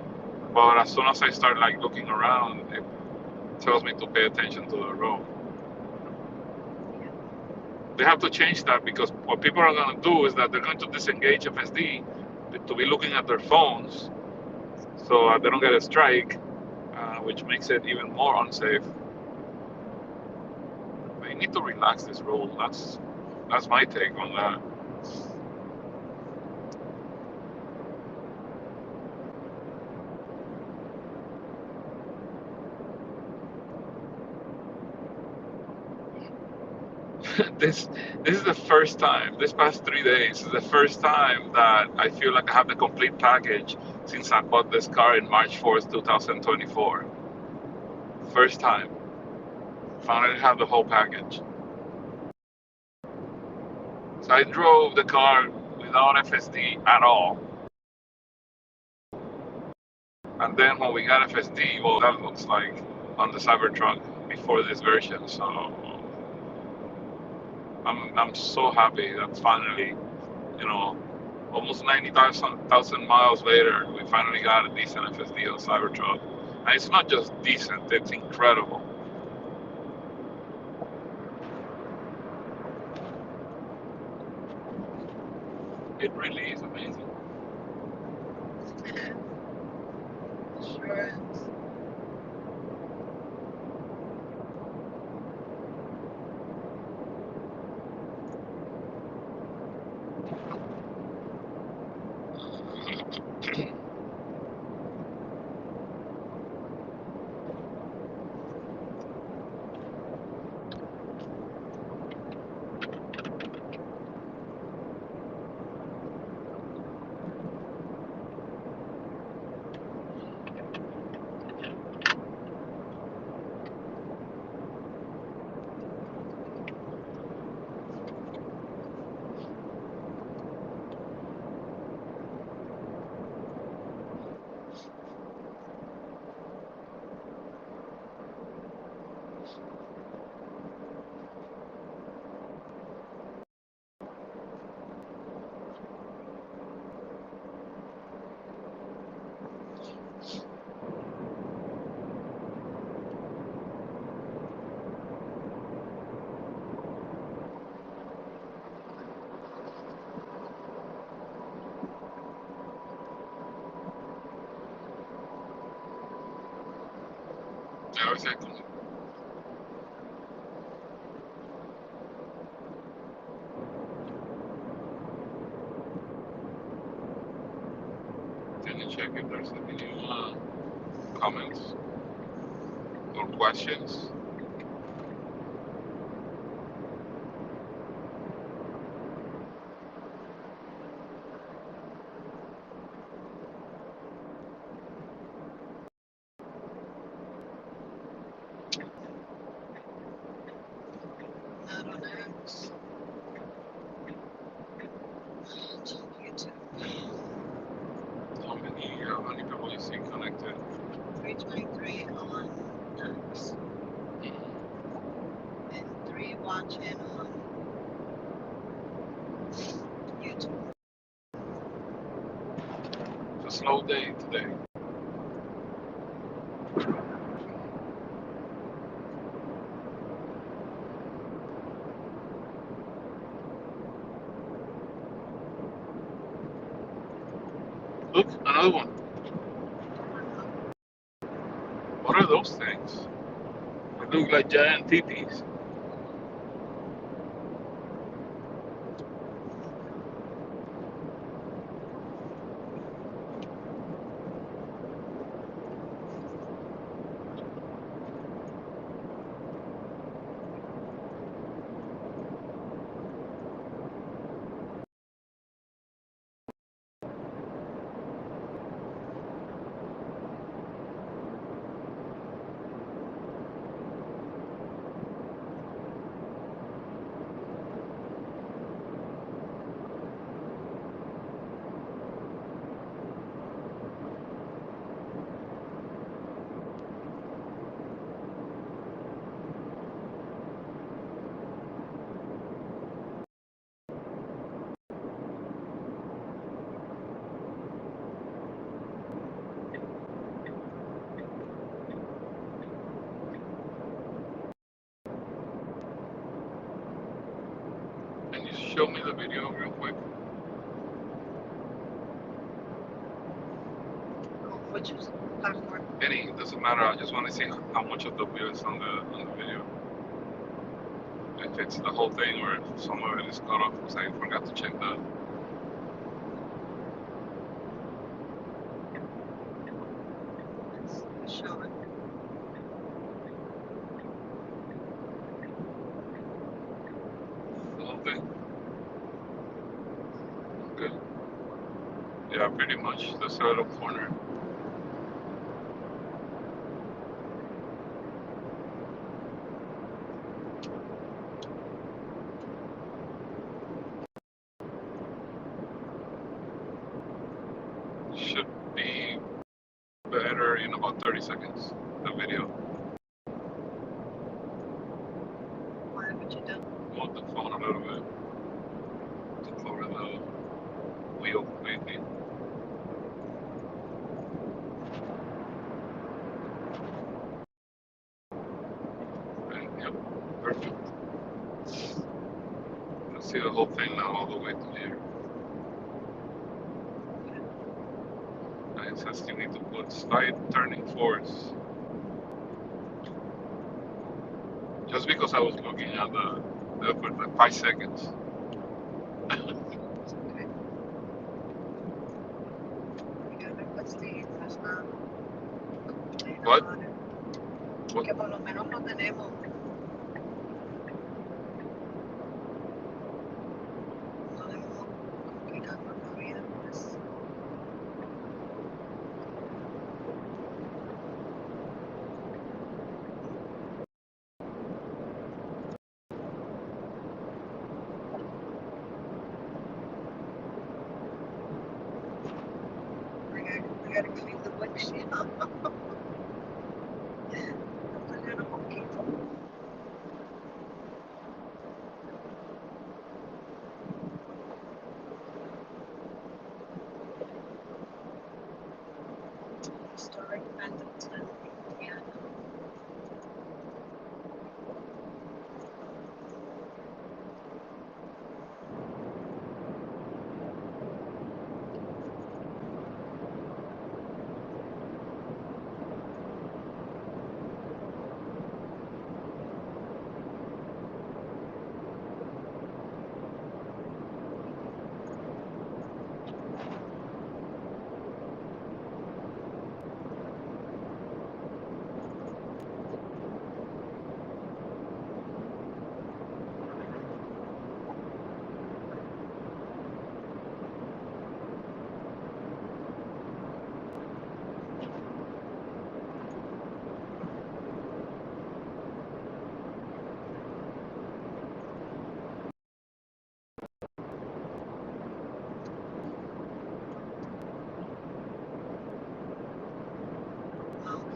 But as soon as I start like looking around, it tells me to pay attention to the road. Yeah. They have to change that because what people are going to do is that they're going to disengage FSD to be looking at their phones so they don't get a strike, which makes it even more unsafe. They need to relax this rule. That's my take on that. this this is the first time, this past 3 days is the first time that I feel like I have the complete package since I bought this car in March 4th, 2024. First time. Finally have the whole package. So I drove the car without FSD at all. And then when we got FSD, well, that looks like on the Cybertruck before this version. So I'm so happy that finally, almost 90,000 miles later, we finally got a decent FSD on Cybertruck. And it's not just decent, it's incredible. It really is amazing. Sure is. Yeah, exactly. Can you check if there's any comments or questions? Not on X. YouTube. How many people you see connected? 323 on X. And 3 watching on YouTube. It's a slow day today. Look, another one. What are those things? They look like giant titties. show me the video real quick. Which is platform? Any, it doesn't matter. I just want to see how much of the view is on the video. If it's the whole thing or if some of it is cut off, because I forgot to check that. Let's show it. The whole thing. Okay. Yeah, pretty much. The little corner. Should be better in about 30 seconds, the video. Why haven't you done? Move the phone a little bit to cover the wheel completely. And yep, perfect. Let's see the whole thing now all the way to here. It says you need to put slight turning force. Just because I was looking at the for like 5 seconds. It's okay. We got FSD, there's not. What? What? Que por lo menos no tenemos. No debemos complicarnos la vida con eso. We gotta clean the windshield. A little poquito. Historic Pendleton, Indiana.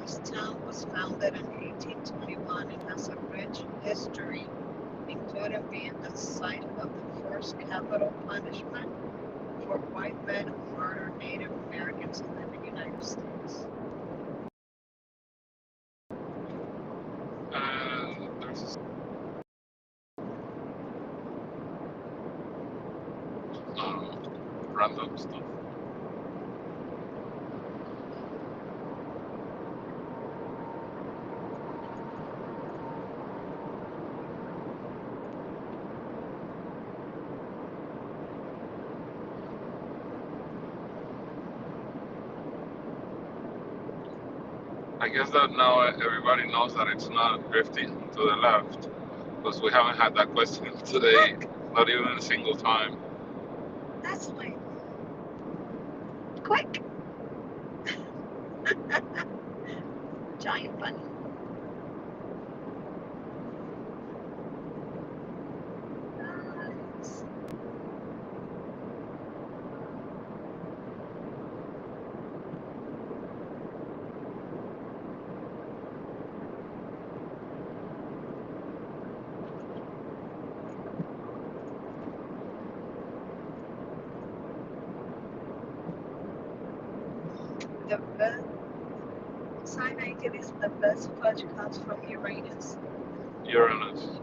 This town was founded in 1821 and has a rich history, including being the site of the first capital punishment for white men who murdered Native Americans in the United States. And there's random stuff. I guess that now everybody knows that it's not drifting to the left, because we haven't had that question today, not even a single time. That's like quick. Giant bunny. Nice. The best cyanide is the best fudge comes from Uranus. Uranus.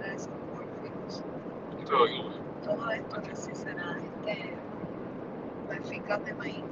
agradezco porfis. Te oigo. Todo esto que sí será eficaz de maíz.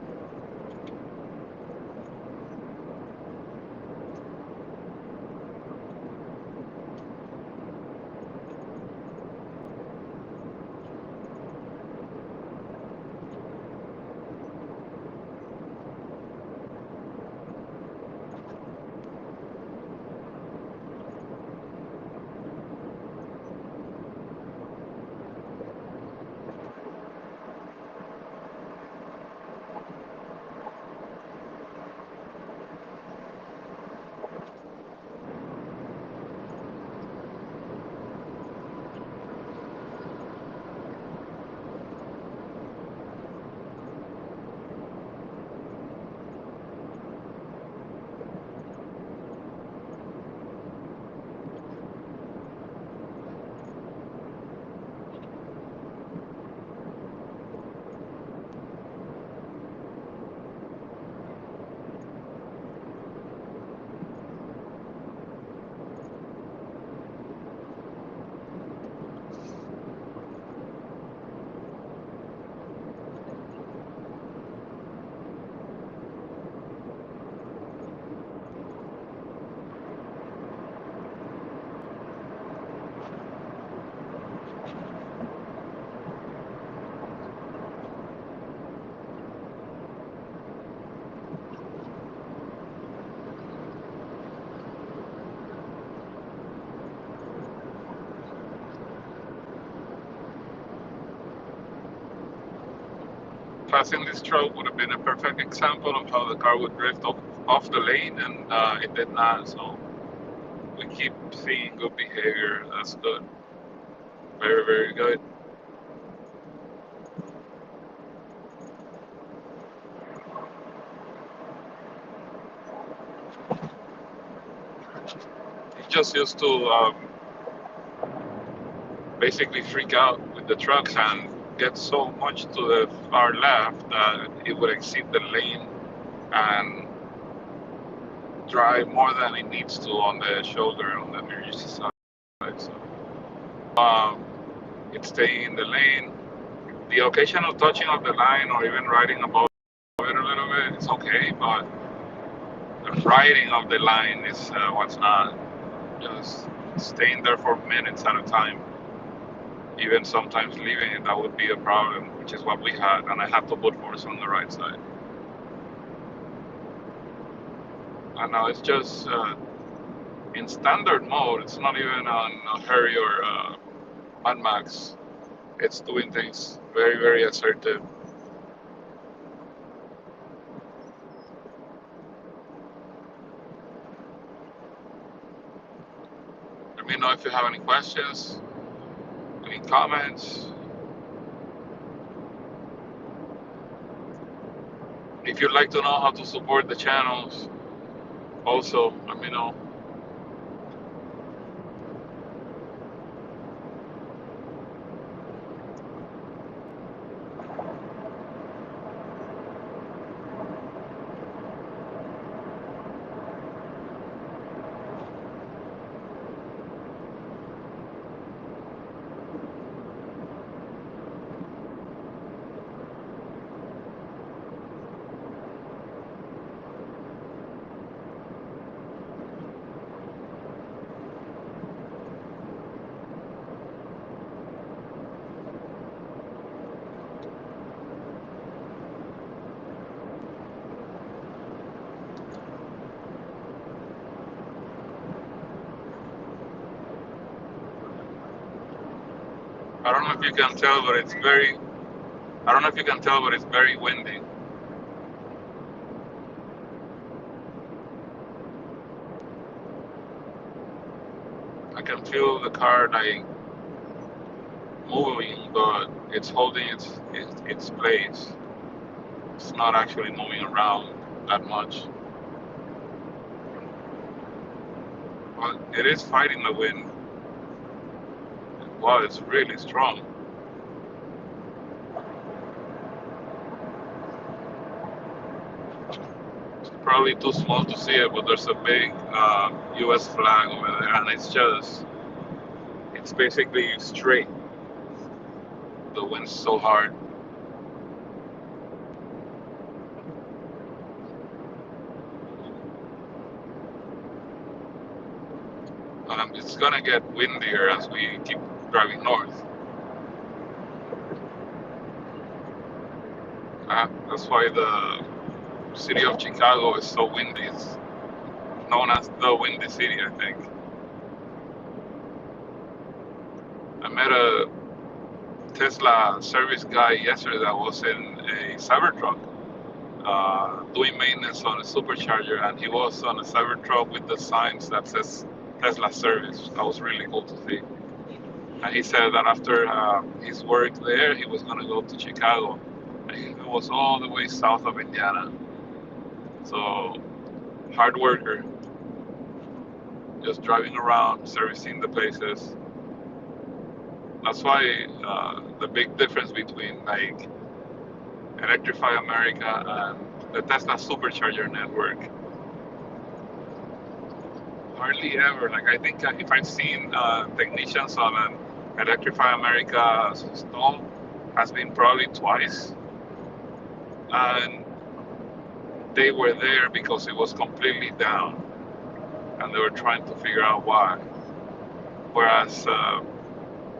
Passing this truck would have been a perfect example of how the car would drift off the lane, and it did not. So we keep seeing good behavior. That's good. Very, very good. He just used to basically freak out with the trucks and get so much to the far left that it would exceed the lane and drive more than it needs to on the shoulder on the emergency side. So it's staying in the lane. The occasional touching of the line or even riding above it a little bit, it's okay, but the riding of the line is what's not. Just staying there for minutes at a time. Even sometimes leaving it, that would be a problem, which is what we had, and I had to put force on the right side. And now it's just in standard mode. It's not even on Harry or Mad Max. It's doing things very, very assertive. Let me know if you have any questions, any comments. If you'd like to know how to support the channels, also let me know. I don't know if you can tell, but it's very. I don't know if you can tell, but it's very windy. I can feel the car like moving, but it's holding its place. It's not actually moving around that much. But it is fighting the wind. Wow, it's really strong. It's probably too small to see it, but there's a big U.S. flag over there, and it's it's basically straight. The wind's so hard. It's gonna get windier as we keep driving north. That's why the city of Chicago is so windy. It's known as the windy city, I think. I met a Tesla service guy yesterday that was in a Cybertruck doing maintenance on a supercharger, and he was on a Cybertruck with the signs that says Tesla service. That was really cool to see. And he said that after his work there, he was going to go to Chicago. And he was all the way south of Indiana. So, hard worker, just driving around, servicing the places. That's why the big difference between like Electrify America and the Tesla supercharger network. Hardly ever. Like I think if I've seen technicians on an Electrify America stall, has been probably twice, and they were there because it was completely down, and they were trying to figure out why. Whereas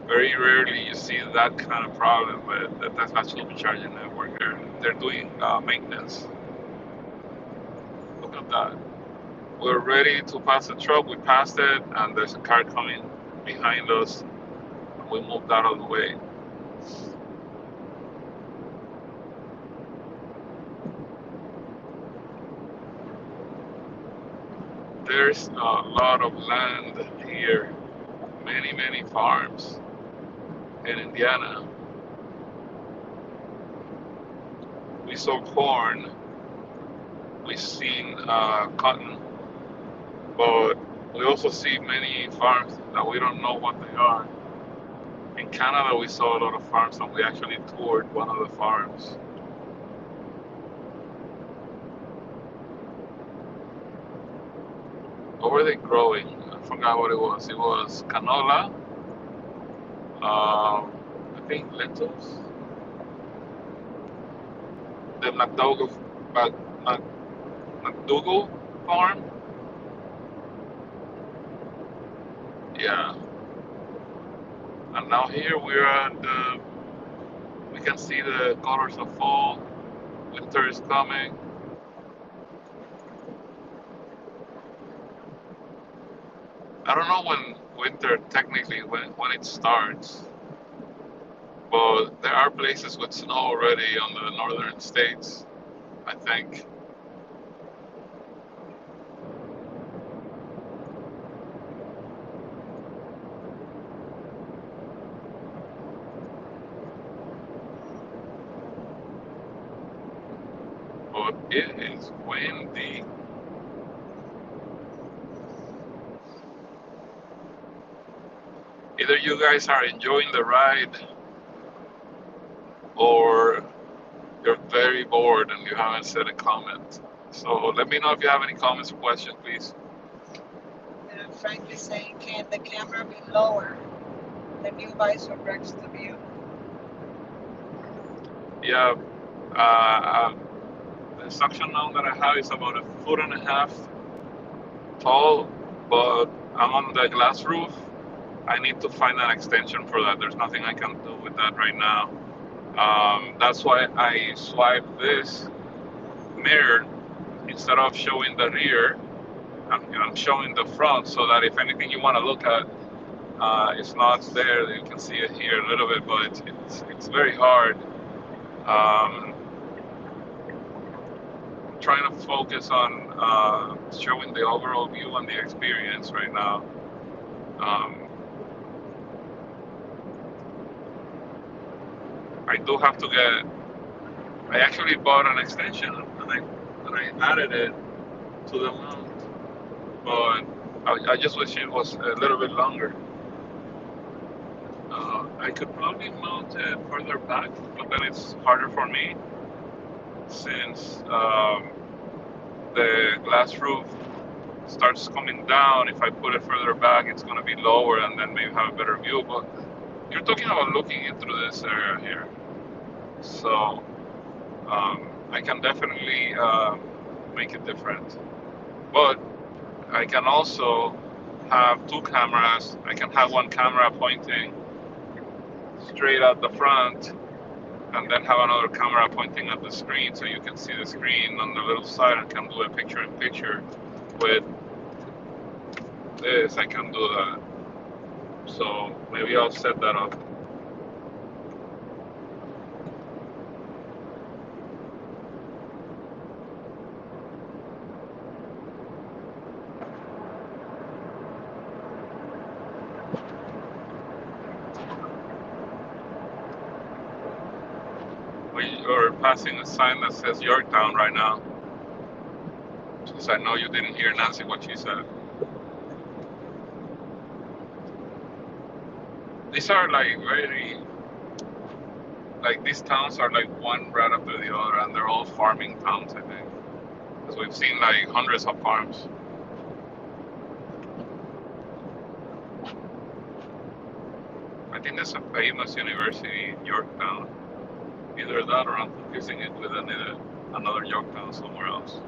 very rarely you see that kind of problem with the Tesla supercharging network. They're doing maintenance. Look at that. We're ready to pass the truck. We passed it, and there's a car coming behind us. We moved out of the way. There's a lot of land here, many farms in Indiana. We saw corn, we've seen cotton, but we also see many farms that we don't know what they are. In Canada, we saw a lot of farms, and we actually toured one of the farms. What were they growing? I forgot what it was. It was canola, I think lentils. The McDougal farm. Yeah. And now here we're at we can see the colors of fall. Winter is coming. I don't know when winter technically when it starts, but there are places with snow already on the northern states, I think. But it is windy. Either you guys are enjoying the ride or you're very bored and you haven't said a comment. So let me know if you have any comments or questions, please. Frank is saying, can the camera be lower? The new visor breaks the view. Yeah, the suction mount that I have is about 1.5 feet tall, but I'm on the glass roof. I need to find an extension for that. There's nothing I can do with that right now. That's why I swiped this mirror. Instead of showing the rear, I'm showing the front, so that if anything you want to look at, it's not there. You can see it here a little bit, but it's very hard. I'm trying to focus on showing the overall view and the experience right now. I do have to get. I actually bought an extension, and I added it to the mount, but I just wish it was a little bit longer. I could probably mount it further back, but then it's harder for me since the glass roof starts coming down. If I put it further back, it's going to be lower and then maybe have a better view. But you're talking about looking into this area here. So I can definitely make it different. But I can also have two cameras. I can have one camera pointing straight at the front and then have another camera pointing at the screen so you can see the screen on the little side and can do a picture-in-picture. With this, I can do that. So maybe I'll set that up. We are passing a sign that says Yorktown right now. Since I know you didn't hear Nancy what she said. These are like these towns are like one right after the other, and they're all farming towns, I think. Because we've seen like hundreds of farms. I think there's a famous university in Yorktown. Either that or I'm confusing it with another Yorktown somewhere else.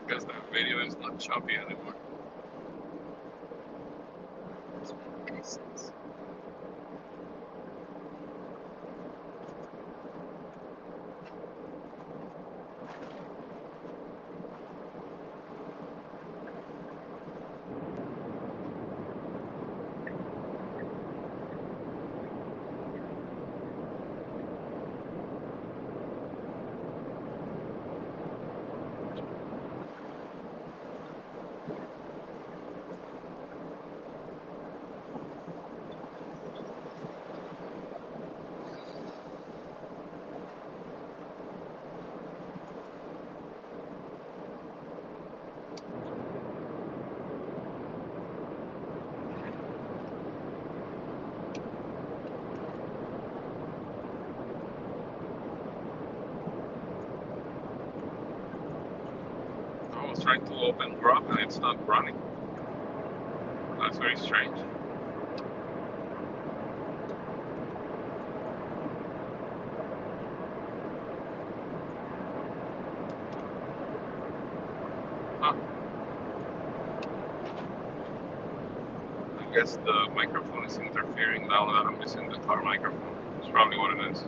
I guess that video is not choppy anymore. I was trying to open Grok and it's not running. That's very strange. Huh. I guess the microphone is interfering now that I'm using the car microphone. That's probably what it is.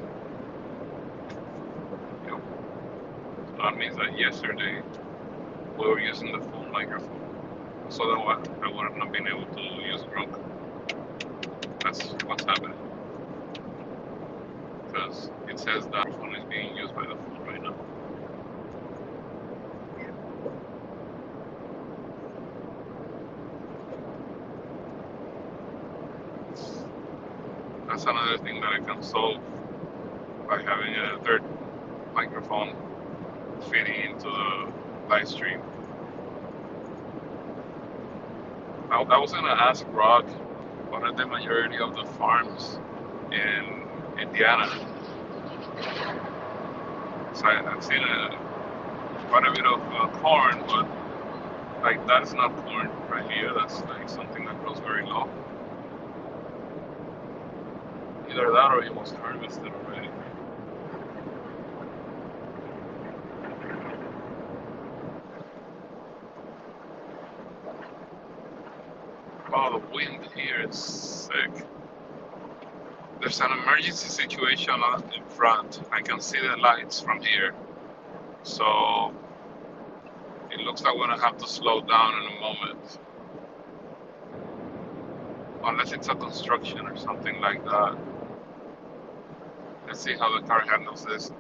Yep. So that means that yesterday we were using the phone microphone. So then I wouldn't have been able to use Grok. That's what's happening. Because it says that phone is being used by the phone right now. That's another thing that I can solve by having a third microphone feeding into the live stream. I was gonna ask Rock, what are the majority of the farms in Indiana? So I've seen quite a bit of corn, but like that is not corn right here. That's like something that grows very low. Either that or it was harvested already. Oh, the wind here is sick. There's an emergency situation in front. I can see the lights from here. So it looks like we're gonna have to slow down in a moment. Unless it's a construction or something like that. Let's see how the car handles this,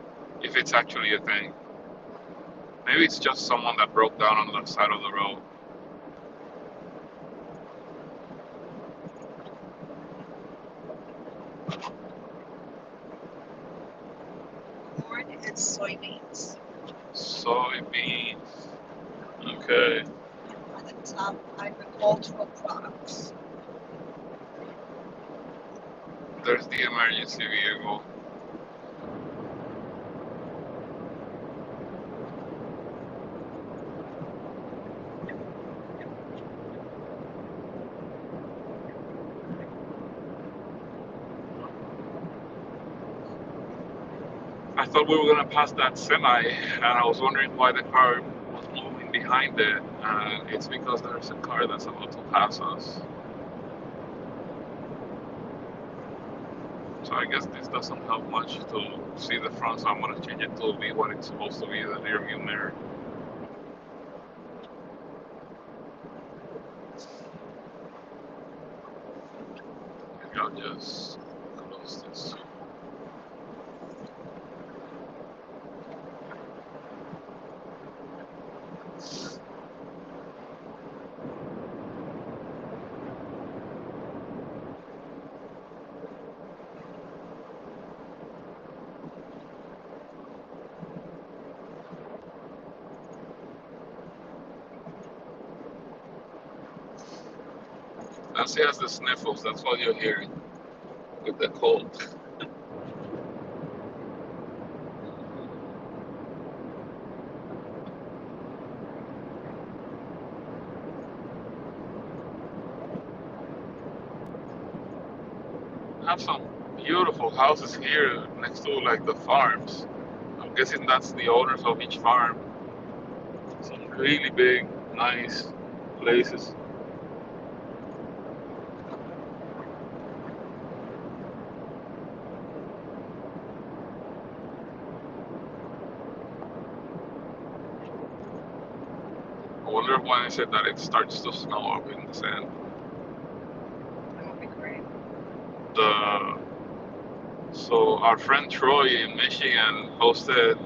if it's actually a thing. Maybe it's just someone that broke down on the side of the road. Corn and soybeans Soybeans. Okay. are the top agricultural products. There's the emergency vehicle. I thought we were gonna pass that semi, and I was wondering why the car was moving behind it. And it's because there's a car that's about to pass us. So I guess this doesn't help much to see the front, so I'm gonna change it to be what it's supposed to be, the rear view mirror. Maybe I'll just close this. Nancy has the sniffles, that's what you're hearing with the cold. I have some beautiful houses here next to like the farms. I'm guessing that's the owners of each farm. Some really big, nice places. I wonder why I said that it starts to snow up in the sand. That would be great. So our friend Troy in Michigan posted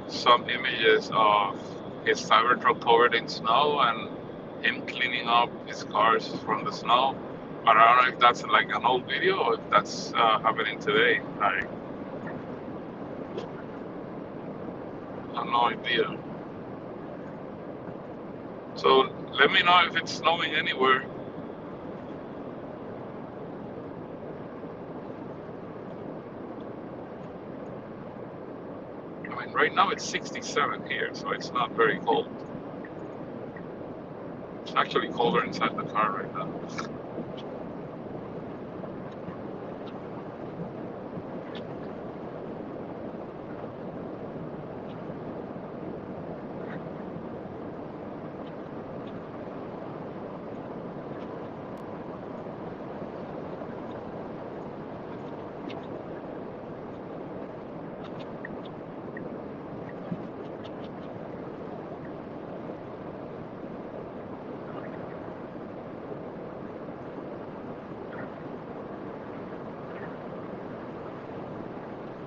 some images of his Cybertruck covered in snow and him cleaning up his cars from the snow. But I don't know if that's like an old video or if that's happening today. I have no idea. So let me know if it's snowing anywhere. I mean, right now it's 67 here, so it's not very cold. It's actually colder inside the car right now.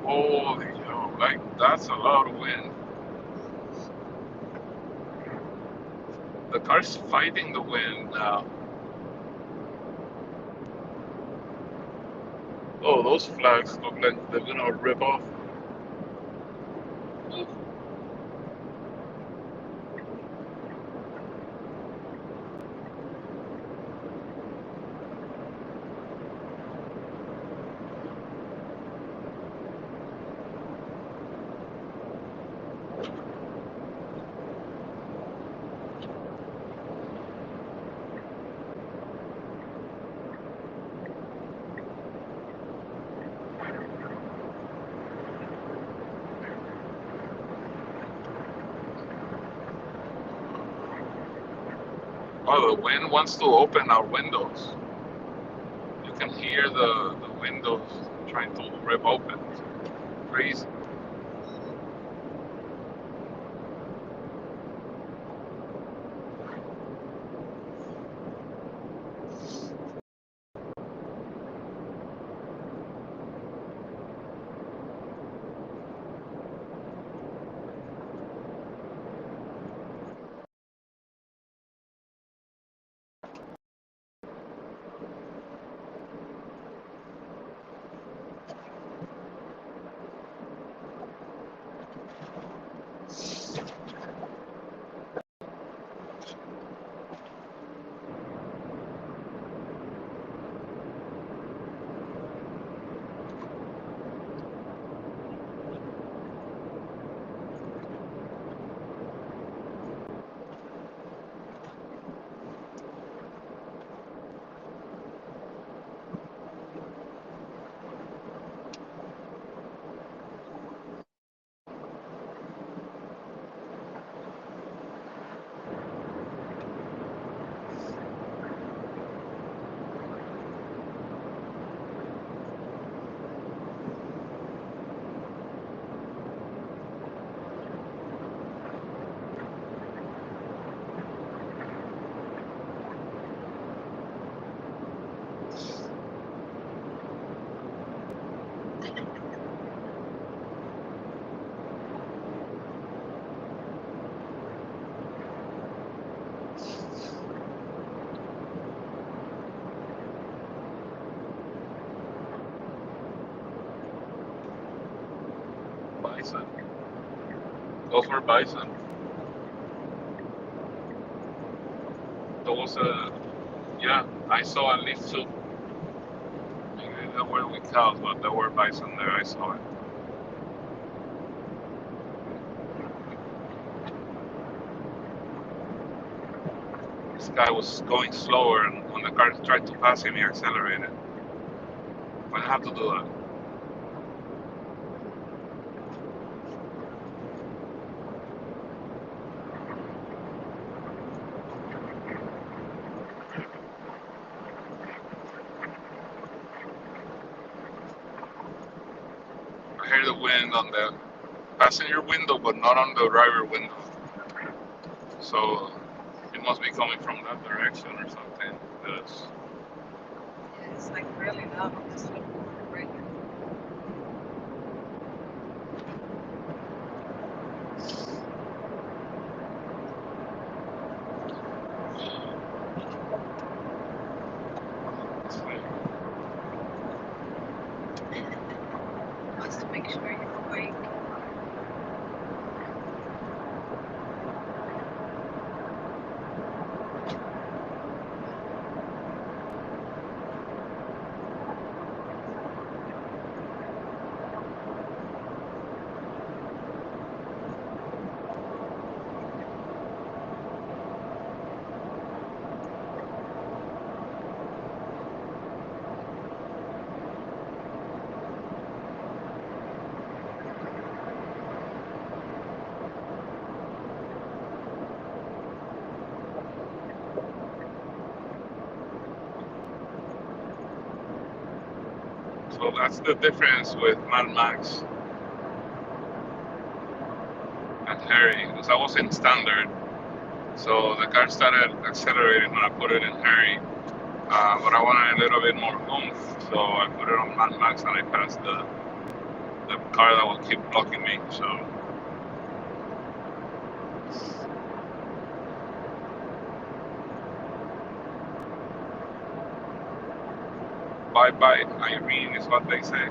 Holy hell, like that's a lot of wind. The car's fighting the wind now. Oh, those flags look like they're gonna rip off. Oh, the wind wants to open our windows. You can hear the windows trying to rip open. It's crazy. bison. Those were bison. Those, yeah, I saw at least two. Maybe there were with cows, but there were bison there. I saw it. This guy was going slower, and when the car tried to pass him, he accelerated. I have to do that. I hear the wind on the passenger window, but not on the driver window. So it must be coming from that direction or something. Because Yeah, it's like really loud on this little corner right here. it's like, Wants to make sure you're awake. so that's the difference with Mad Max and Harry. Because I was in standard, so the car started accelerating when I put it in Harry. But I wanted a little bit more oomph, so I put it on Mad Max and I passed the car that will keep blocking me. So bye bye Irene is what they say.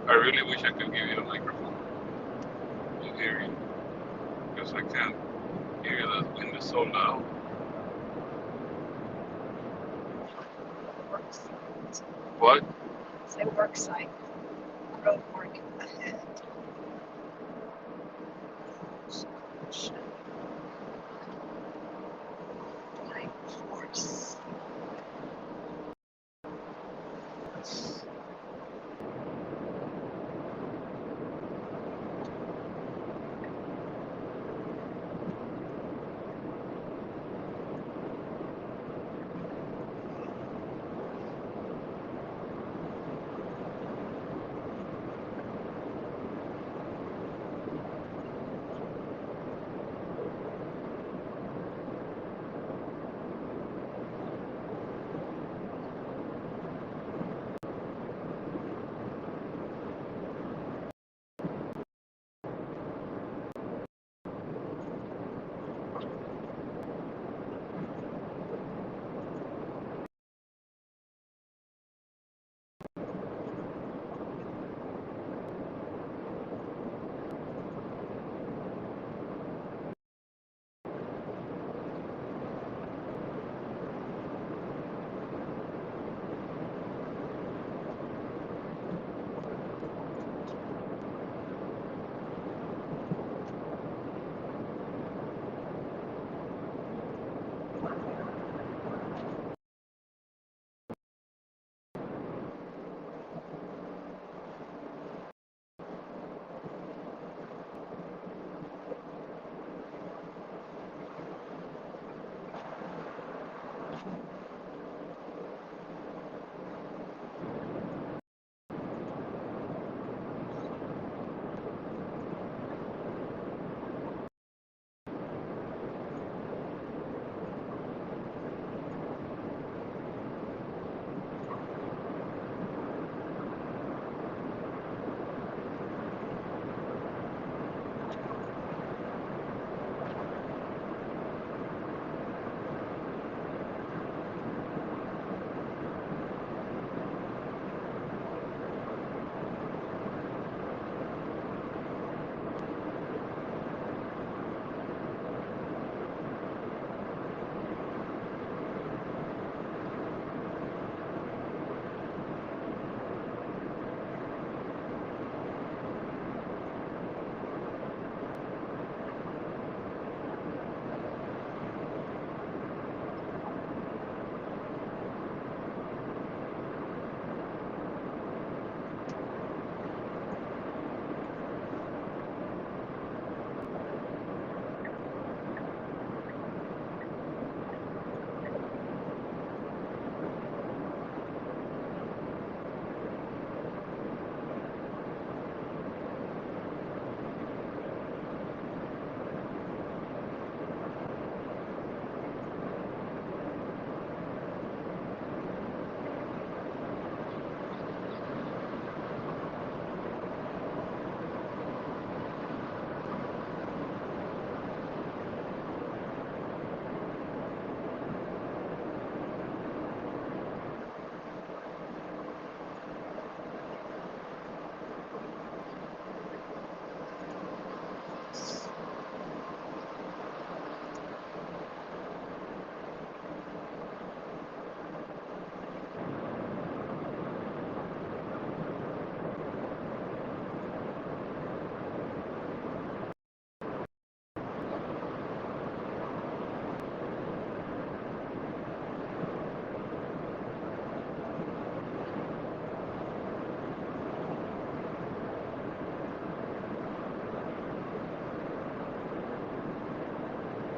I really wish I could give you a microphone to hear you, because I can't hear you. The wind is so loud. Work site. What? Say work site. Road work ahead. Blank force.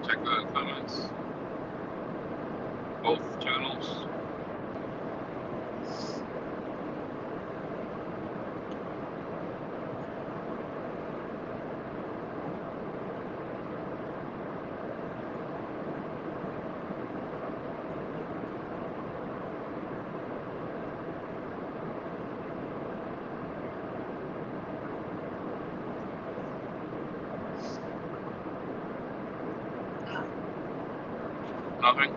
Check the comments. Both channels. Nothing?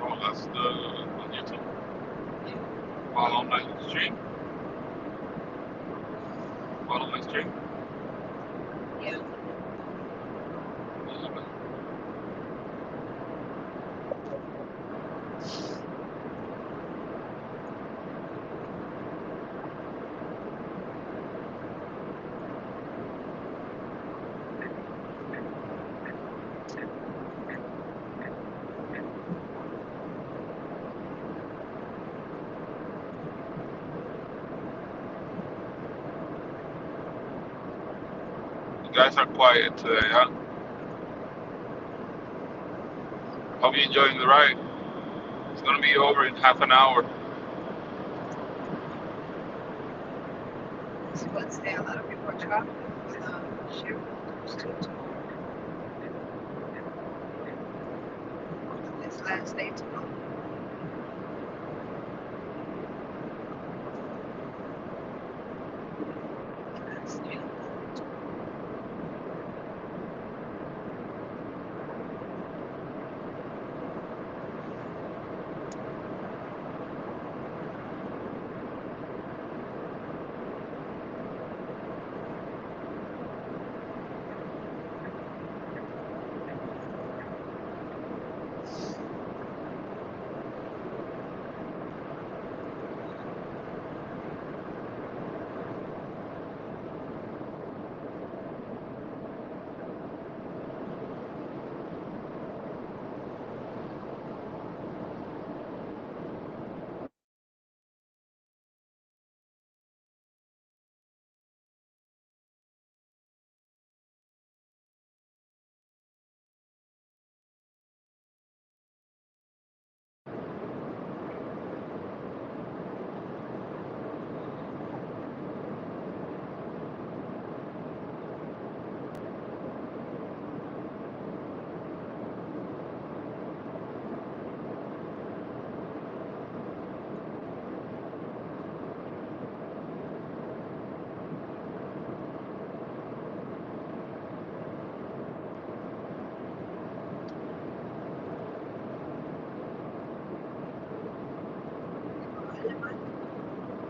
Oh, that's the on YouTube. Follow my stream. Follow my stream. Yeah. You guys are quiet today, huh? Hope you're enjoying the ride. It's gonna be over in half an hour. It's Wednesday. A lot of people are traveling with shareholders too tomorrow. It's last day tomorrow. Last day.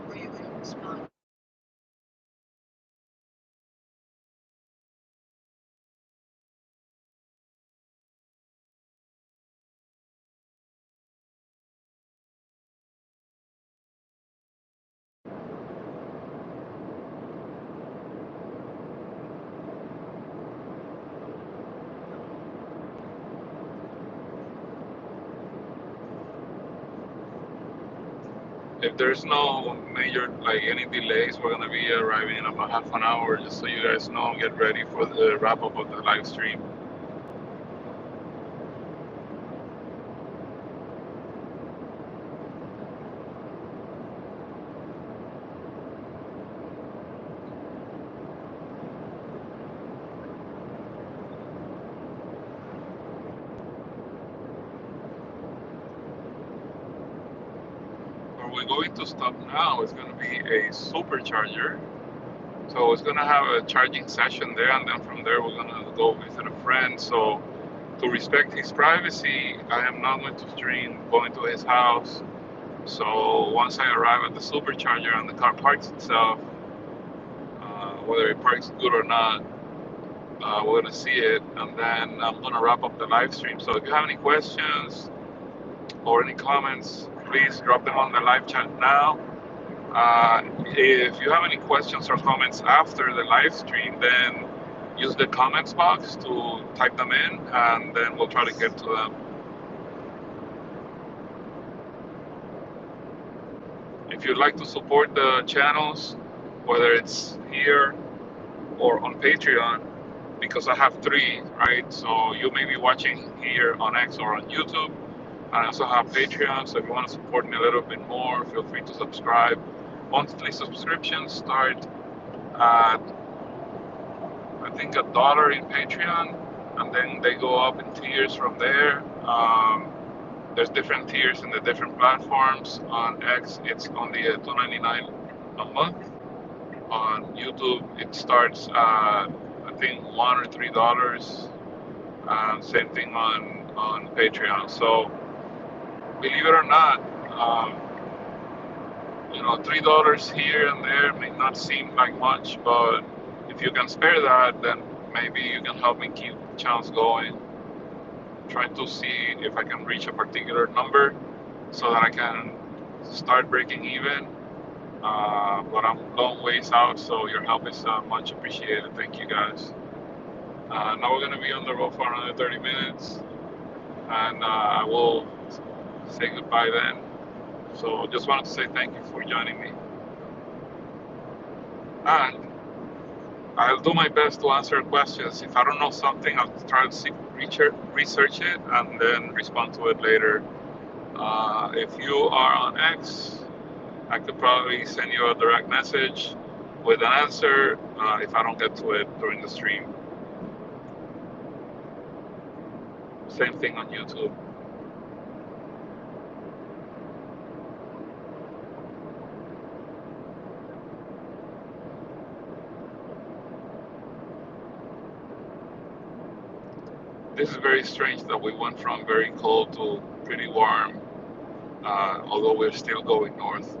Were you going to respond? If there's no major, like any delays, we're gonna be arriving in about half an hour. Just so you guys know, get ready for the wrap up of the live stream. Where we're going to stop now is gonna be a supercharger. So it's gonna have a charging session there, and then from there we're gonna go visit a friend. So to respect his privacy, I am not going to stream going to his house. So once I arrive at the supercharger and the car parks itself, whether it parks good or not, we're gonna see it, and then I'm gonna wrap up the live stream. So if you have any questions or any comments, please drop them on the live chat now. If you have any questions or comments after the live stream, then use the comments box to type them in, and then we'll try to get to them. If you'd like to support the channels, whether it's here or on Patreon, because I have three, right? So you may be watching here on X or on YouTube. I also have Patreon, so if you want to support me a little bit more, feel free to subscribe. Monthly subscriptions start at, I think, $1 in Patreon, and then they go up in tiers from there. There's different tiers in the different platforms. On X, it's only at $2.99 a month. On YouTube, it starts at, I think, $1 or $3. and same thing on Patreon. So believe it or not, $3 here and there may not seem like much, but if you can spare that, then maybe you can help me keep the channels going. Trying to see if I can reach a particular number so that I can start breaking even. But I'm long ways out, so your help is much appreciated. Thank you guys. Now we're going to be on the road for another 30 minutes, and I will say goodbye then. So just wanted to say thank you for joining me. And I'll do my best to answer questions. If I don't know something, I'll try to research it and then respond to it later. If you are on X, I could probably send you a direct message with an answer if I don't get to it during the stream. Same thing on YouTube. This is very strange that we went from very cold to pretty warm, although we're still going north.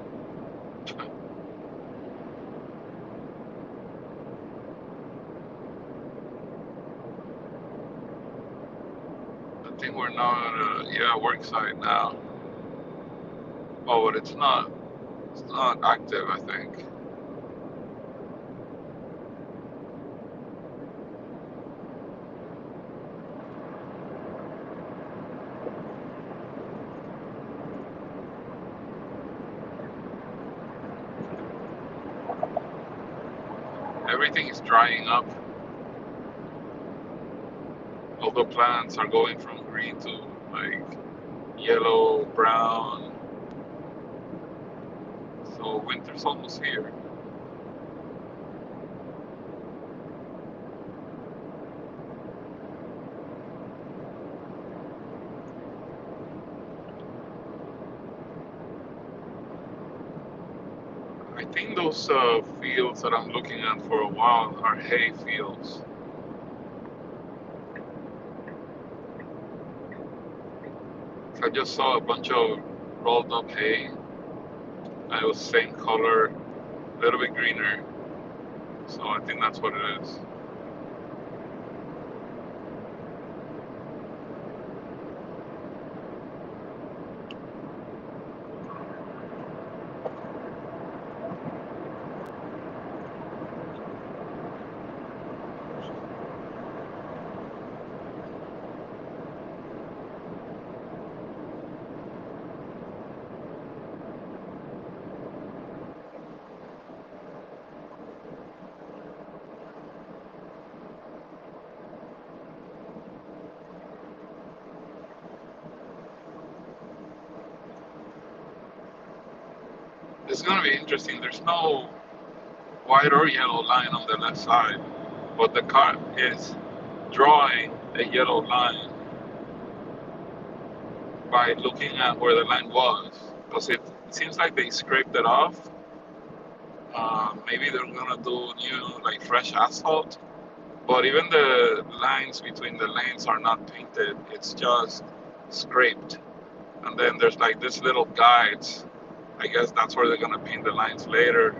I think we're now at a work site now. Oh, but it's not active, I think. Everything is drying up. All the plants are going from green to like yellow, brown. So winter's almost here. I think those fields that I'm looking at for a while are hay fields. I just saw a bunch of rolled up hay, and it was the same color, a little bit greener. So I think that's what it is. It's gonna be interesting. There's no white or yellow line on the left side, but the car is drawing a yellow line by looking at where the line was, because it seems like they scraped it off. Maybe they're gonna do new, like fresh asphalt, but even the lines between the lanes are not painted. It's just scraped, and then there's like this little guides. I guess that's where they're gonna paint the lines later.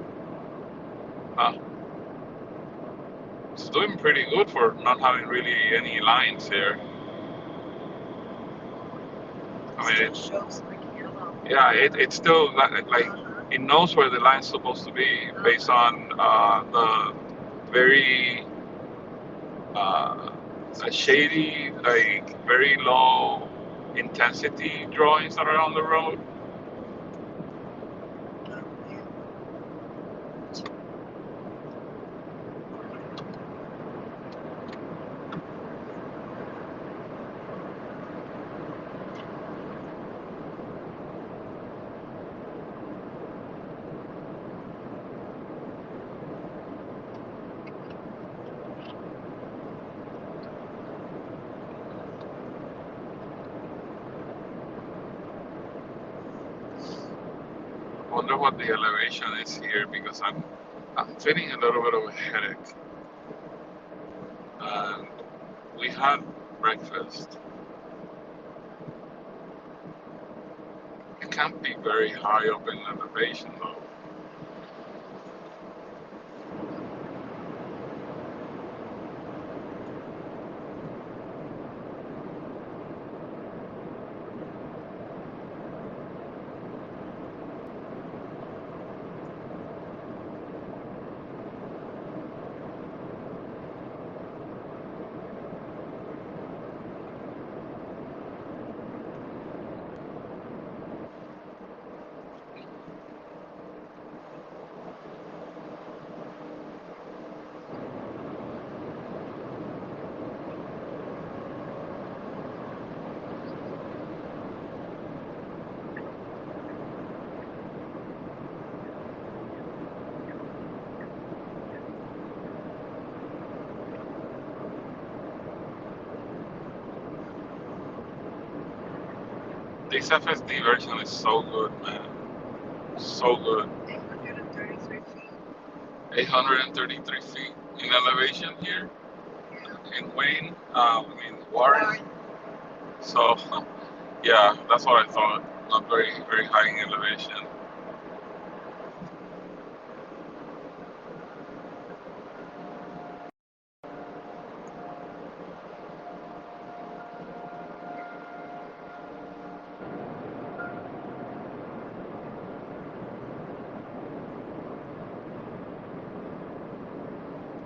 It's doing pretty good for not having really any lines here. I mean, Still shows like yellow. yeah, it's still like it knows where the line's supposed to be based on the very shady, like very low intensity drawings that are on the road. Wonder what the elevation is here, because I'm feeling a little bit of a headache. And we had breakfast. It can't be very high up in elevation though. This FSD version is so good, man. So good. 833 feet. 833 feet in elevation here Yeah. in Wayne, Warren. So, yeah, that's what I thought. Not very, very high in elevation.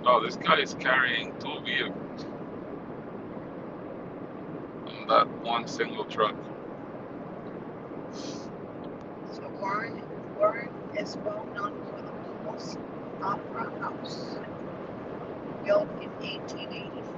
Oh, this guy is carrying 2 vehicles on that one single truck. So Warren is well known for the People's Opera House, built in 1885.